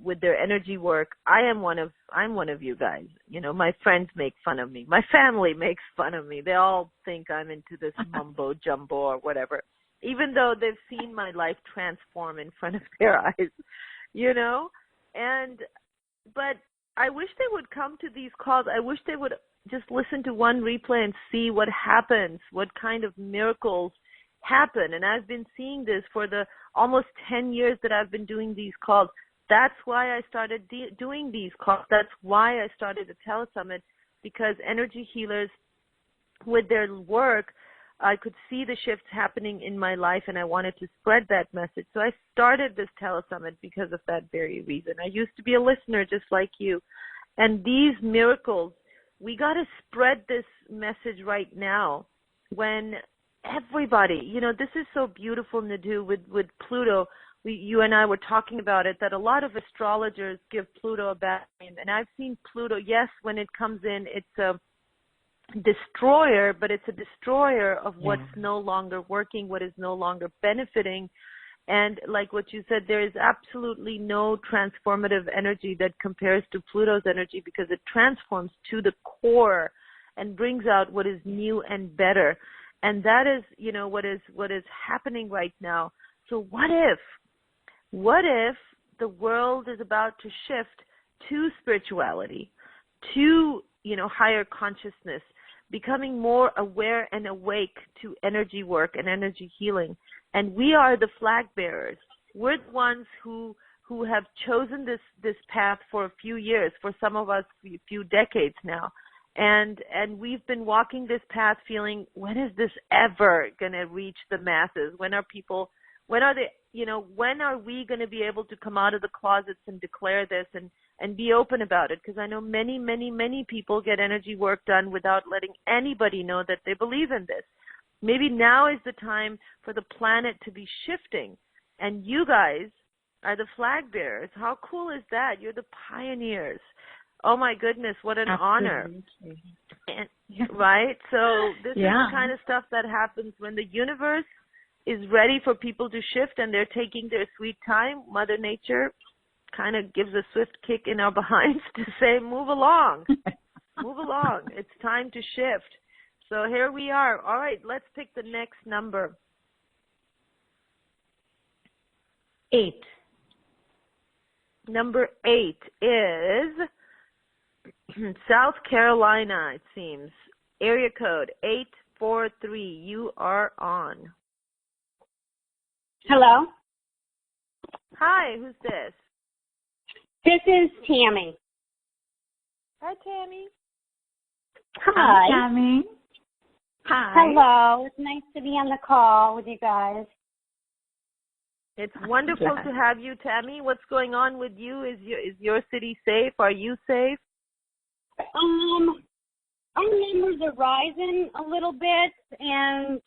Speaker 1: with their energy work. I'm one of you guys. My friends make fun of me. My family makes fun of me. They all think I'm into this mumbo jumbo or whatever, even though they've seen my life transform in front of their eyes, but I wish they would come to these calls. I wish they would just listen to one replay and see what happens, what kind of miracles happen. And I've been seeing this for the almost 10 years that I've been doing these calls. That's why I started doing these calls. That's why I started the telesummit, because energy healers, with their work, I could see the shifts happening in my life, and I wanted to spread that message. So I started this telesummit because of that very reason. I used to be a listener just like you. And these miracles, we got to spread this message right now when everybody, this is so beautiful, Nidhu, with Pluto. You and I were talking about it, that a lot of astrologers give Pluto a bad name. And I've seen Pluto, yes, when it comes in, it's a destroyer, but it's a destroyer of what's no longer working, what is no longer benefiting. And like what you said, there is absolutely no transformative energy that compares to Pluto's energy, because it transforms to the core and brings out what is new and better. And that is, what is happening right now. So what if the world is about to shift to spirituality, to, higher consciousness, becoming more aware and awake to energy work and energy healing? And we are the flag bearers. We're the ones who have chosen this path for a few years, for some of us a few decades now. And we've been walking this path feeling, when is this ever going to reach the masses? When are we going to be able to come out of the closets and declare this and be open about it? Because I know many, many, many people get energy work done without letting anybody know that they believe in this. Maybe now is the time for the planet to be shifting, and you guys are the flag bearers. How cool is that? You're the pioneers. Oh my goodness, what an honor. And, right? So this is the kind of stuff that happens when the universe is ready for people to shift and they're taking their sweet time. Mother Nature kind of gives a swift kick in our behinds to say, move along, move along. It's time to shift. So here we are. All right, let's pick the next number.
Speaker 6: 8.
Speaker 1: Number 8 is South Carolina, it seems. Area code 843. You are on.
Speaker 6: Hello.
Speaker 1: Hi, who's this?
Speaker 6: This is Tammy.
Speaker 1: Hi, Tammy.
Speaker 6: Hi.
Speaker 2: Tammy. Hi.
Speaker 6: Hello. It's nice to be on the call with you guys.
Speaker 1: It's wonderful to have you, Tammy. What's going on with you? Is your city safe? Are you safe?
Speaker 6: Our numbers are rising a little bit, and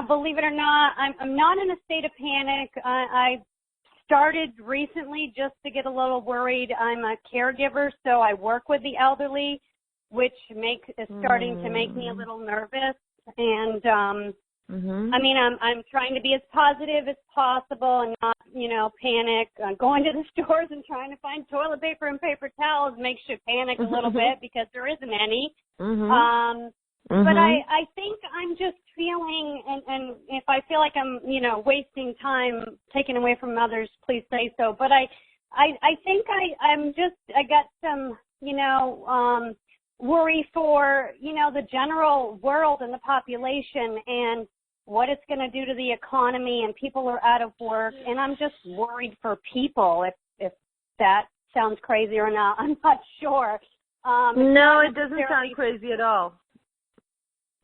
Speaker 6: believe it or not, I'm not in a state of panic. I started recently just to get a little worried. I'm a caregiver, so I work with the elderly, which is starting to make me a little nervous. And I mean, I'm trying to be as positive as possible and not, panic. Going to the stores and trying to find toilet paper and paper towels makes you panic a little bit because there isn't any. But I think I'm just feeling, and if I feel like I'm, wasting time taken away from others, please say so. But I think I got some, worry for, the general world and the population and what it's going to do to the economy, and people are out of work. And I'm just worried for people, if that sounds crazy or not. I'm not sure.
Speaker 1: No, it doesn't sound crazy at all.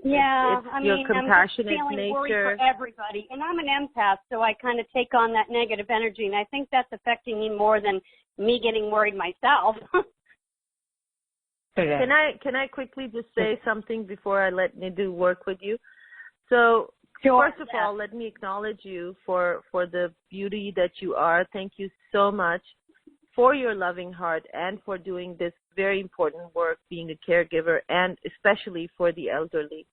Speaker 6: Yeah,
Speaker 1: it's your compassionate
Speaker 6: I'm just feeling
Speaker 1: nature.
Speaker 6: worried for everybody. And I'm an empath, so I kind of take on that negative energy, and I think that's affecting me more than me getting worried myself.
Speaker 1: Can I quickly just say something before I let Nidhu work with you? So first of all, let me acknowledge you for the beauty that you are. Thank you so much for your loving heart and for doing this very important work being a caregiver, and especially for the elderly.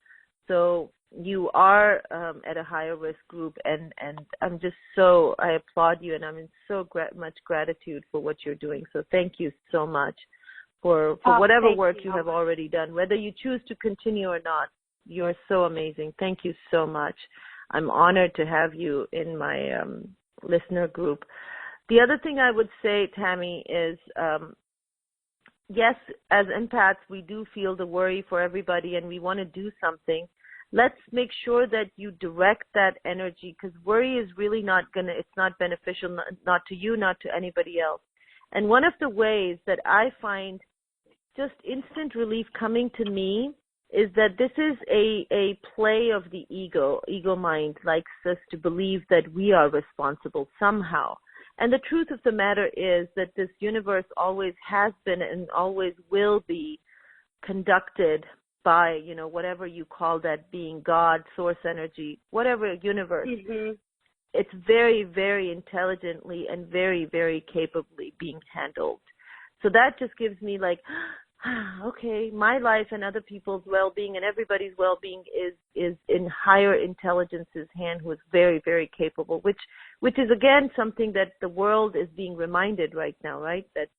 Speaker 1: So you are at a higher risk group, and I'm just so, I applaud you, and I'm in so much gratitude for what you're doing. So thank you so much for whatever work you have already done, whether you choose to continue or not. You're so amazing. Thank you so much. I'm honored to have you in my listener group. The other thing I would say, Tammy, is yes, as empaths, we do feel the worry for everybody and we want to do something. Let's make sure that you direct that energy, because worry is really it's not beneficial, not to you, not to anybody else. And one of the ways that I find just instant relief coming to me is that this is a play of the ego. Ego mind likes us to believe that we are responsible somehow. And the truth of the matter is that this universe always has been and always will be conducted by, whatever you call that being, God, source energy, whatever universe. Mm-hmm. It's very, very intelligently and very, very capably being handled. So that just gives me okay, my life and other people's well-being and everybody's well-being is in higher intelligence's hand, who is very, very capable, which is, again, something that the world is being reminded right now, right? That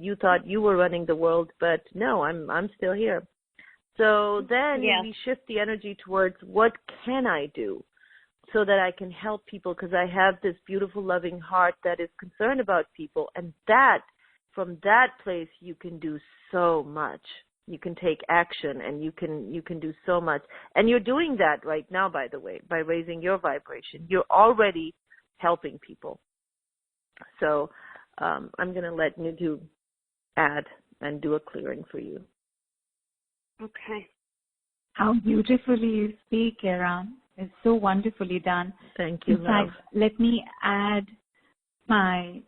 Speaker 1: you thought you were running the world, but no, I'm still here. So then we shift the energy towards what can I do so that I can help people, because I have this beautiful, loving heart that is concerned about people, and from that place you can do so much. You can take action, and you can do so much. And you're doing that right now, by the way, by raising your vibration. You're already helping people. So I'm going to let Nidhu add and do a clearing for you.
Speaker 2: Okay. How beautifully you speak, Eram. It's so wonderfully done.
Speaker 1: Thank you,
Speaker 2: In fact, let me add my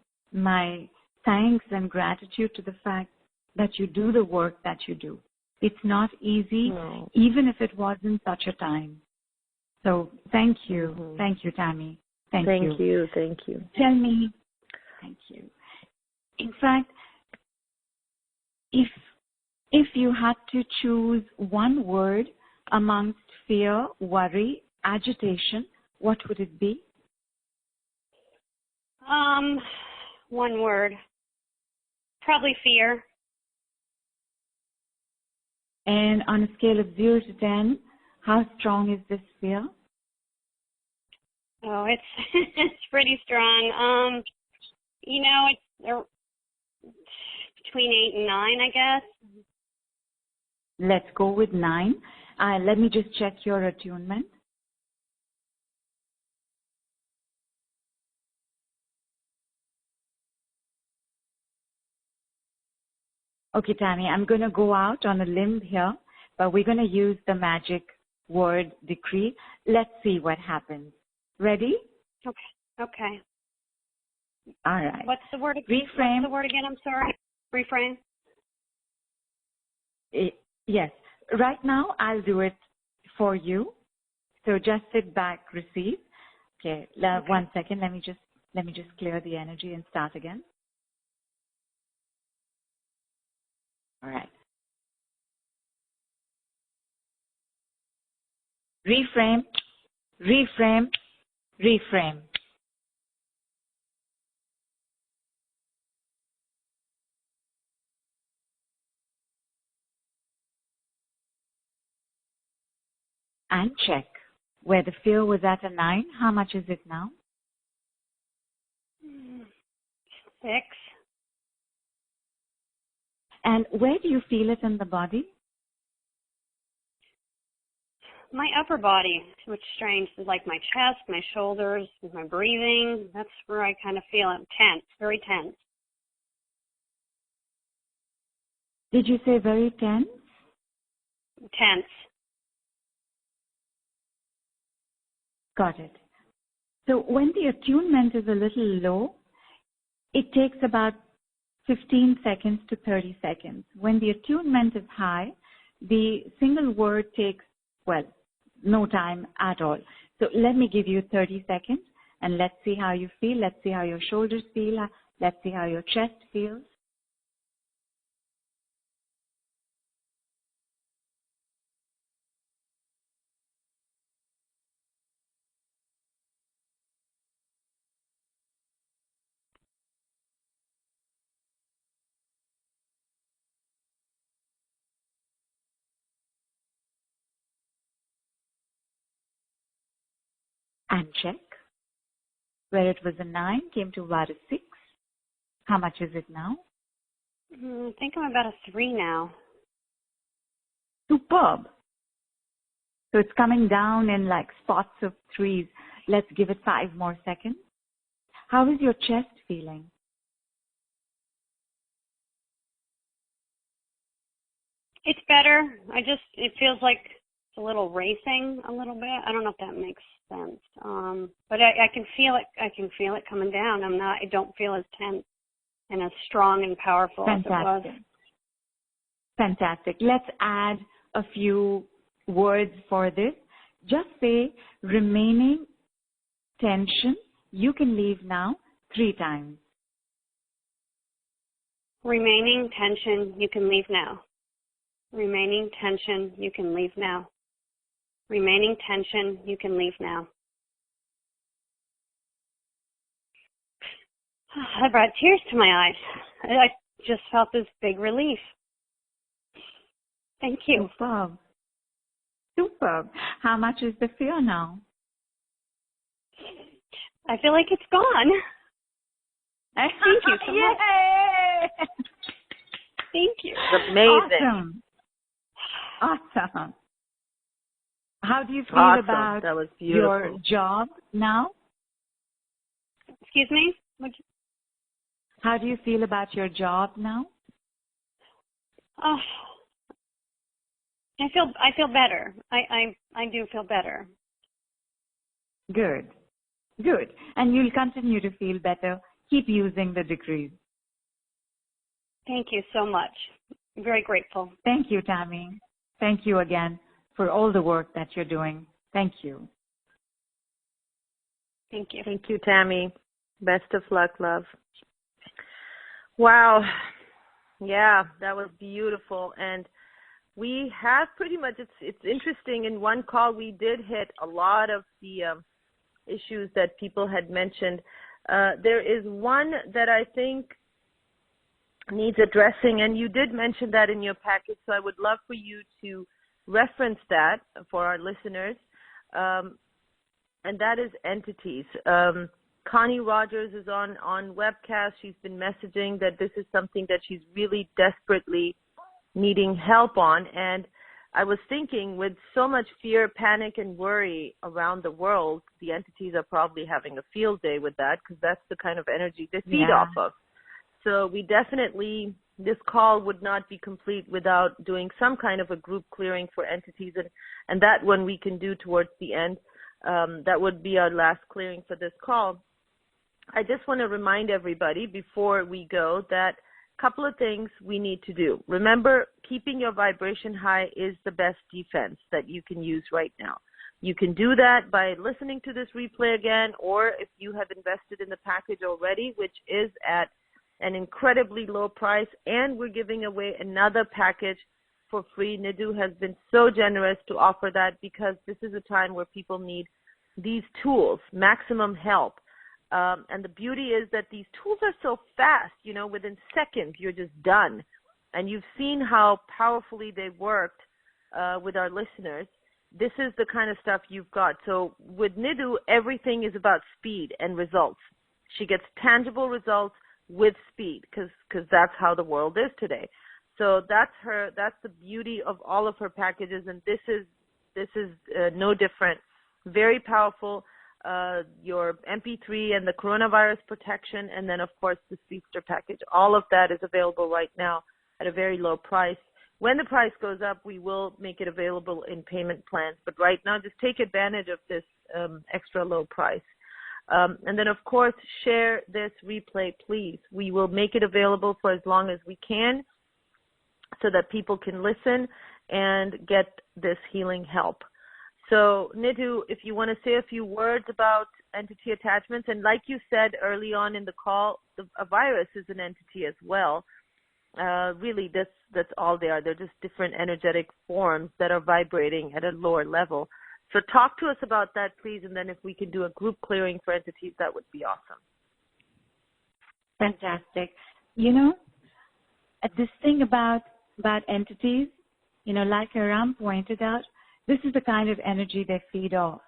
Speaker 2: thanks and gratitude to the fact that you do the work that you do. It's not easy, even if it was in such a time. So thank you. Mm-hmm. Thank you, Tammy. Thank you.
Speaker 1: Thank you.
Speaker 2: Tell me, thank you. In fact, if you had to choose one word amongst fear, worry, agitation, what would it be?
Speaker 6: One word. Probably fear.
Speaker 2: And on a scale of 0 to 10, how strong is this fear?
Speaker 6: Oh, it's pretty strong. It's between 8 and 9, I guess.
Speaker 2: Let's go with 9. Let me just check your attunement. Okay, Tammy, I'm going to go out on a limb here, but we're going to use the magic word decree. Let's see what happens. Ready?
Speaker 6: Okay.
Speaker 2: All right.
Speaker 6: What's the word?
Speaker 2: Reframe.
Speaker 6: What's the word again? I'm sorry. Reframe.
Speaker 2: Yes. Right now, I'll do it for you. So just sit back, receive. Okay. 1 second. Let me just clear the energy and start again. All right. Reframe, reframe, reframe. And check. Where the fear was at a 9, how much is it now?
Speaker 6: 6.
Speaker 2: And where do you feel it in the body?
Speaker 6: My upper body, which is strange, is like my chest, my shoulders, my breathing. That's where I kind of feel it. Tense, very tense.
Speaker 2: Did you say very tense?
Speaker 6: Tense.
Speaker 2: Got it. So when the attunement is a little low, it takes about 15 seconds to 30 seconds. When the attunement is high, the single word takes, no time at all. So let me give you 30 seconds and let's see how you feel. Let's see how your shoulders feel. Let's see how your chest feels. and check. Where it was a 9, came to about a 6. How much is it now?
Speaker 6: I think I'm about a 3 now.
Speaker 2: Superb. So it's coming down in like spots of 3s. Let's give it 5 more seconds. How is your chest feeling?
Speaker 6: It's better. It feels like it's a little racing a little bit. I don't know if that makes sense. But I can feel it. I can feel it coming down. I don't feel as tense and as strong and powerful as it was.
Speaker 2: Fantastic. Let's add a few words for this. Just say remaining tension. You can leave now 3 times.
Speaker 6: Remaining tension, you can leave now. Remaining tension, you can leave now. Remaining tension, you can leave now. I brought tears to my eyes. I just felt this big relief. Thank you.
Speaker 2: Superb. Superb. How much is the fear now?
Speaker 6: I feel like it's gone. Thank you so much.
Speaker 2: Yay!
Speaker 6: Thank you.
Speaker 1: It's amazing.
Speaker 2: Awesome. How do you feel about
Speaker 1: that was beautiful.
Speaker 2: your job now?
Speaker 6: Excuse me?
Speaker 2: How do you feel about your job now?
Speaker 6: Oh, I feel better. I do feel better.
Speaker 2: Good. Good. And you'll continue to feel better. Keep using the degrees.
Speaker 6: Thank you so much. I'm very grateful.
Speaker 2: Thank you, Tammy. Thank you again for all the work that you're doing. Thank you.
Speaker 6: Thank you.
Speaker 1: Thank you, Tammy. Best of luck, love. Wow. Yeah, that was beautiful. And we have pretty much, it's interesting, in one call we did hit a lot of the issues that people had mentioned. There is one that I think needs addressing, and you did mention that in your package, so I would love for you to reference that for our listeners, and that is entities. Connie Rogers is on webcast. She's been messaging that this is something that she's really desperately needing help on, and I was thinking, with so much fear, panic, and worry around the world, the entities are probably having a field day with that, because that's the kind of energy they feed off of. So we definitely, this call would not be complete without doing some kind of a group clearing for entities, and that one we can do towards the end. That would be our last clearing for this call. I just want to remind everybody before we go that a couple of things we need to do. Remember, keeping your vibration high is the best defense that you can use right now. You can do that by listening to this replay again, or if you have invested in the package already, which is at an incredibly low price, and we're giving away another package for free. Nidhu has been so generous to offer that, because this is a time where people need these tools, maximum help. And the beauty is that these tools are so fast, within seconds you're just done. And you've seen how powerfully they worked with our listeners. This is the kind of stuff you've got. So with Nidhu, everything is about speed and results. She gets tangible results with speed, because that's how the world is today. So that's the beauty of all of her packages, and this is no different. Very powerful. Your MP3 and the coronavirus protection, and then of course the Speedster package. All of that is available right now at a very low price. When the price goes up, we will make it available in payment plans, but right now just take advantage of this extra low price. And then, of course, share this replay, please. We will make it available for as long as we can so that people can listen and get this healing help. So, Nidhu, if you want to say a few words about entity attachments, and like you said early on in the call, a virus is an entity as well. Really, that's all they are. They're just different energetic forms that are vibrating at a lower level. So talk to us about that, please, and then if we can do a group clearing for entities, that would be awesome.
Speaker 2: Fantastic. This thing about entities, like Eram pointed out, this is the kind of energy they feed off.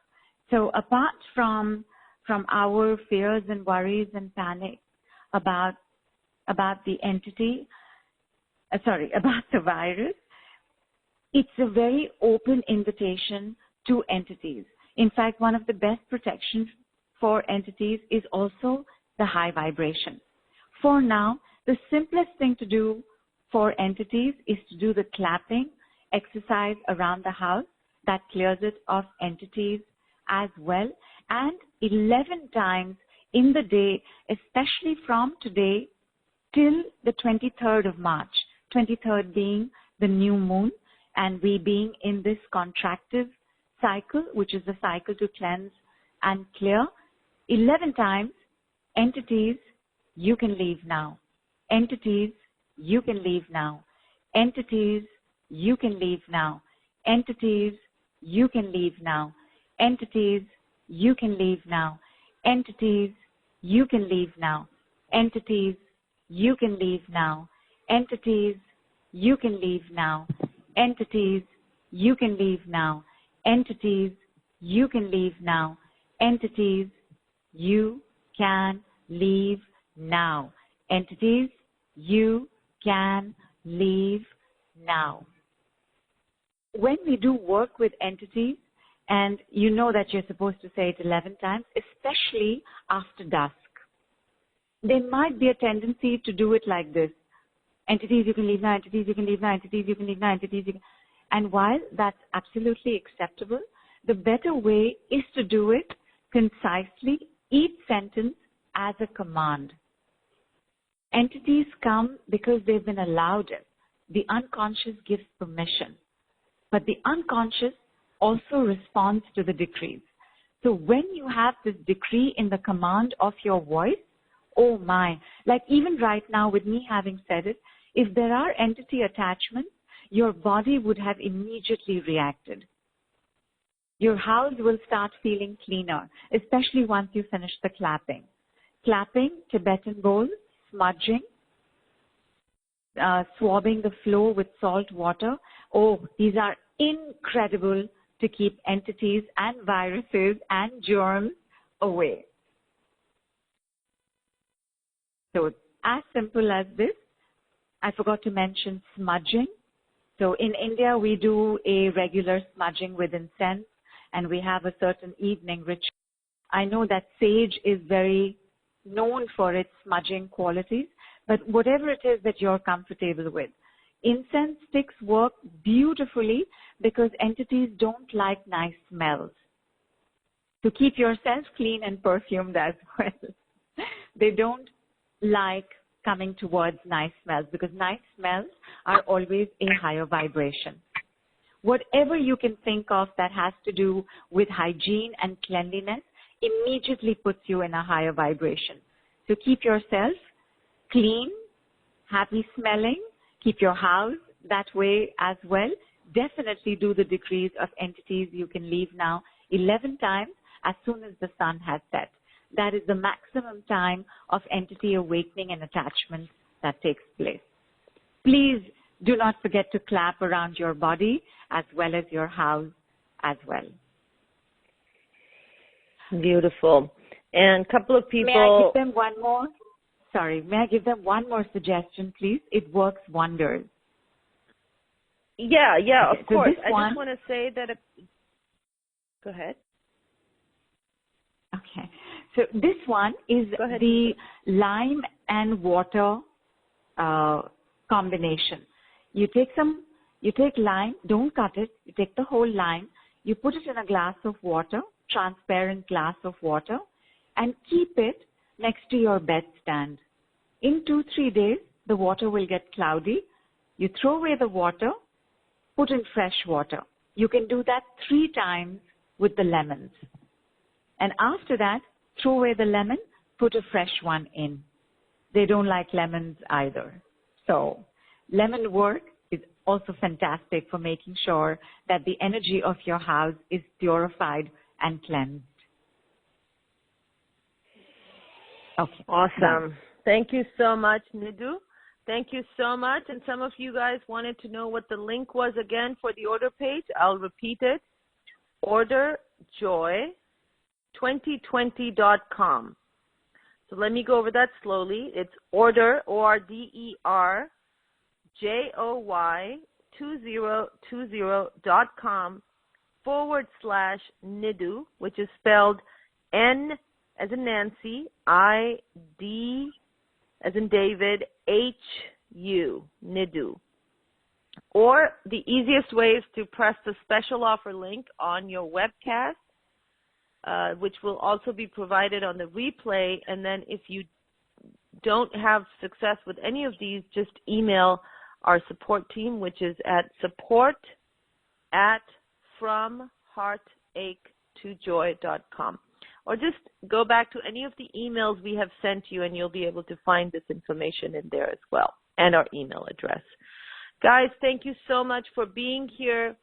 Speaker 2: So apart from our fears and worries and panic about the entity, about the virus, it's a very open invitation to entities. In fact, one of the best protections for entities is also the high vibration. For now, the simplest thing to do for entities is to do the clapping exercise around the house that clears it of entities as well, and 11 times in the day, especially from today till the 23rd of March, 23rd being the new moon, and we being in this contractive cycle, which is the cycle to cleanse and clear. 11 times, entities, you can leave now. Entities, you can leave now. Entities, you can leave now. Entities, you can leave now. Entities, you can leave now. Entities, you can leave now. Entities, you can leave now. Entities, you can leave now. Entities, you can leave now. Entities, you can leave now. Entities, you can leave now. Entities, you can leave now. When we do work with entities, and you know that you're supposed to say it 11 times, especially after dusk, there might be a tendency to do it like this. Entities, you can leave now. Entities, you can leave now. Entities, you can leave now. Entities, you can. And while that's absolutely acceptable, the better way is to do it concisely, each sentence as a command. Entities come because they've been allowed it. The unconscious gives permission. But the unconscious also responds to the decrees. So when you have this decree in the command of your voice, oh my, like even right now with me having said it, if there are entity attachments, your body would have immediately reacted. Your house will start feeling cleaner, especially once you finish the clapping. Clapping, Tibetan bowl, smudging, swabbing the floor with salt water. Oh, these are incredible to keep entities and viruses and germs away. So it's as simple as this. I forgot to mention smudging. So in India, we do a regular smudging with incense, and we have a certain evening ritual. I know that sage is very known for its smudging qualities, but whatever it is that you're comfortable with. Incense sticks work beautifully because entities don't like nice smells. To keep yourself clean and perfumed as well. They don't like coming towards nice smells because nice smells are always a higher vibration. Whatever you can think of that has to do with hygiene and cleanliness immediately puts you in a higher vibration. So keep yourself clean, happy smelling, keep your house that way as well. Definitely do the decrees of entities you can leave now 11 times as soon as the sun has set. That is the maximum time of entity awakening and attachment that takes place. Please do not forget to clap around your body as well as your house as well.
Speaker 1: Beautiful. And a couple of people...
Speaker 2: May I give them one more? Sorry, may I give them one more suggestion, please? It works wonders.
Speaker 1: Yeah,
Speaker 2: okay,
Speaker 1: of course.
Speaker 2: I
Speaker 1: just want to say that... Go ahead.
Speaker 2: Okay. So this one is the lime and water combination. You take lime, don't cut it, you take the whole lime, you put it in a glass of water, transparent glass of water, and keep it next to your bedstand. In 2-3 days, the water will get cloudy. You throw away the water, put in fresh water. You can do that 3 times with the lemons. And after that, throw away the lemon, put a fresh one in. They don't like lemons either. So lemon work is also fantastic for making sure that the energy of your house is purified and cleansed. Okay.
Speaker 1: Awesome.
Speaker 2: Done.
Speaker 1: Thank you so much, Nidhu. Thank you so much. And some of you guys wanted to know what the link was again for the order page. I'll repeat it. Order joy s2020.com. So let me go over that slowly. It's order, orderjoy2020.com/Nidhu, which is spelled N as in Nancy, I-D as in David, H-U, Nidhu. Or the easiest way is to press the special offer link on your webcast, which will also be provided on the replay. And then if you don't have success with any of these, just email our support team, which is at support@fromheartache2joy.com. Or just go back to any of the emails we have sent you, and you'll be able to find this information in there as well, and our email address. Guys, thank you so much for being here.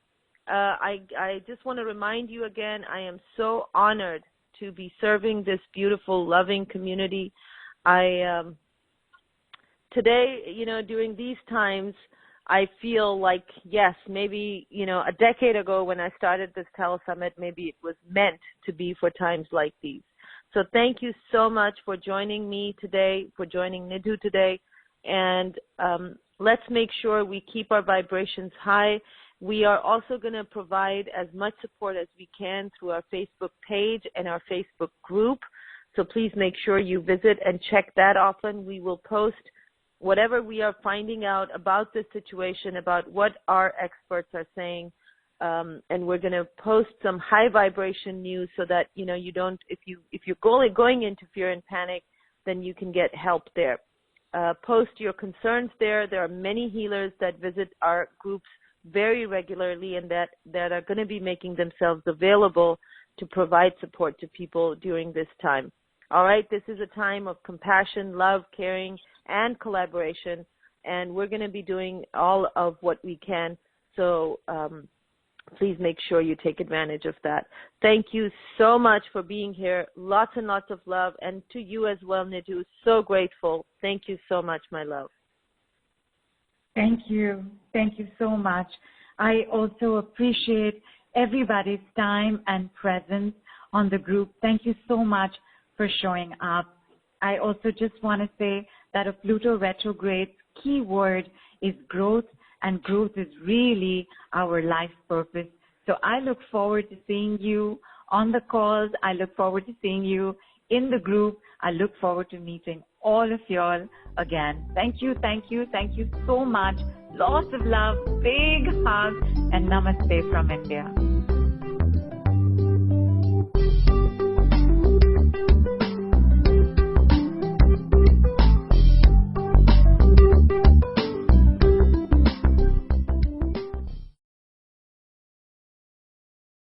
Speaker 1: I just want to remind you again, I am so honored to be serving this beautiful, loving community. Today, during these times, I feel like, yes, maybe, a decade ago when I started this telesummit, maybe it was meant to be for times like these. So thank you so much for joining me today, for joining Nidhu today. And let's make sure we keep our vibrations high. We are also going to provide as much support as we can through our Facebook page and our Facebook group. So please make sure you visit and check that often. We will post whatever we are finding out about this situation, about what our experts are saying, and we're going to post some high vibration news so that you don't, if you're going into fear and panic, then you can get help there. Post your concerns there. There are many healers that visit our groups very regularly and that are going to be making themselves available to provide support to people during this time. All right, this is a time of compassion, love, caring, and collaboration, and we're going to be doing all of what we can. So please make sure you take advantage of that. Thank you so much for being here. Lots and lots of love, and to you as well, Nidhu. So grateful. Thank you so much, my love.
Speaker 2: Thank you. Thank you so much. I also appreciate everybody's time and presence on the group. Thank you so much for showing up. I also just want to say that a Pluto retrograde key word is growth, and growth is really our life purpose. So I look forward to seeing you on the calls. I look forward to seeing you in the group. I look forward to meeting all of y'all again. Thank you, thank you, thank you so much. Lots of love, big hugs, and namaste from India.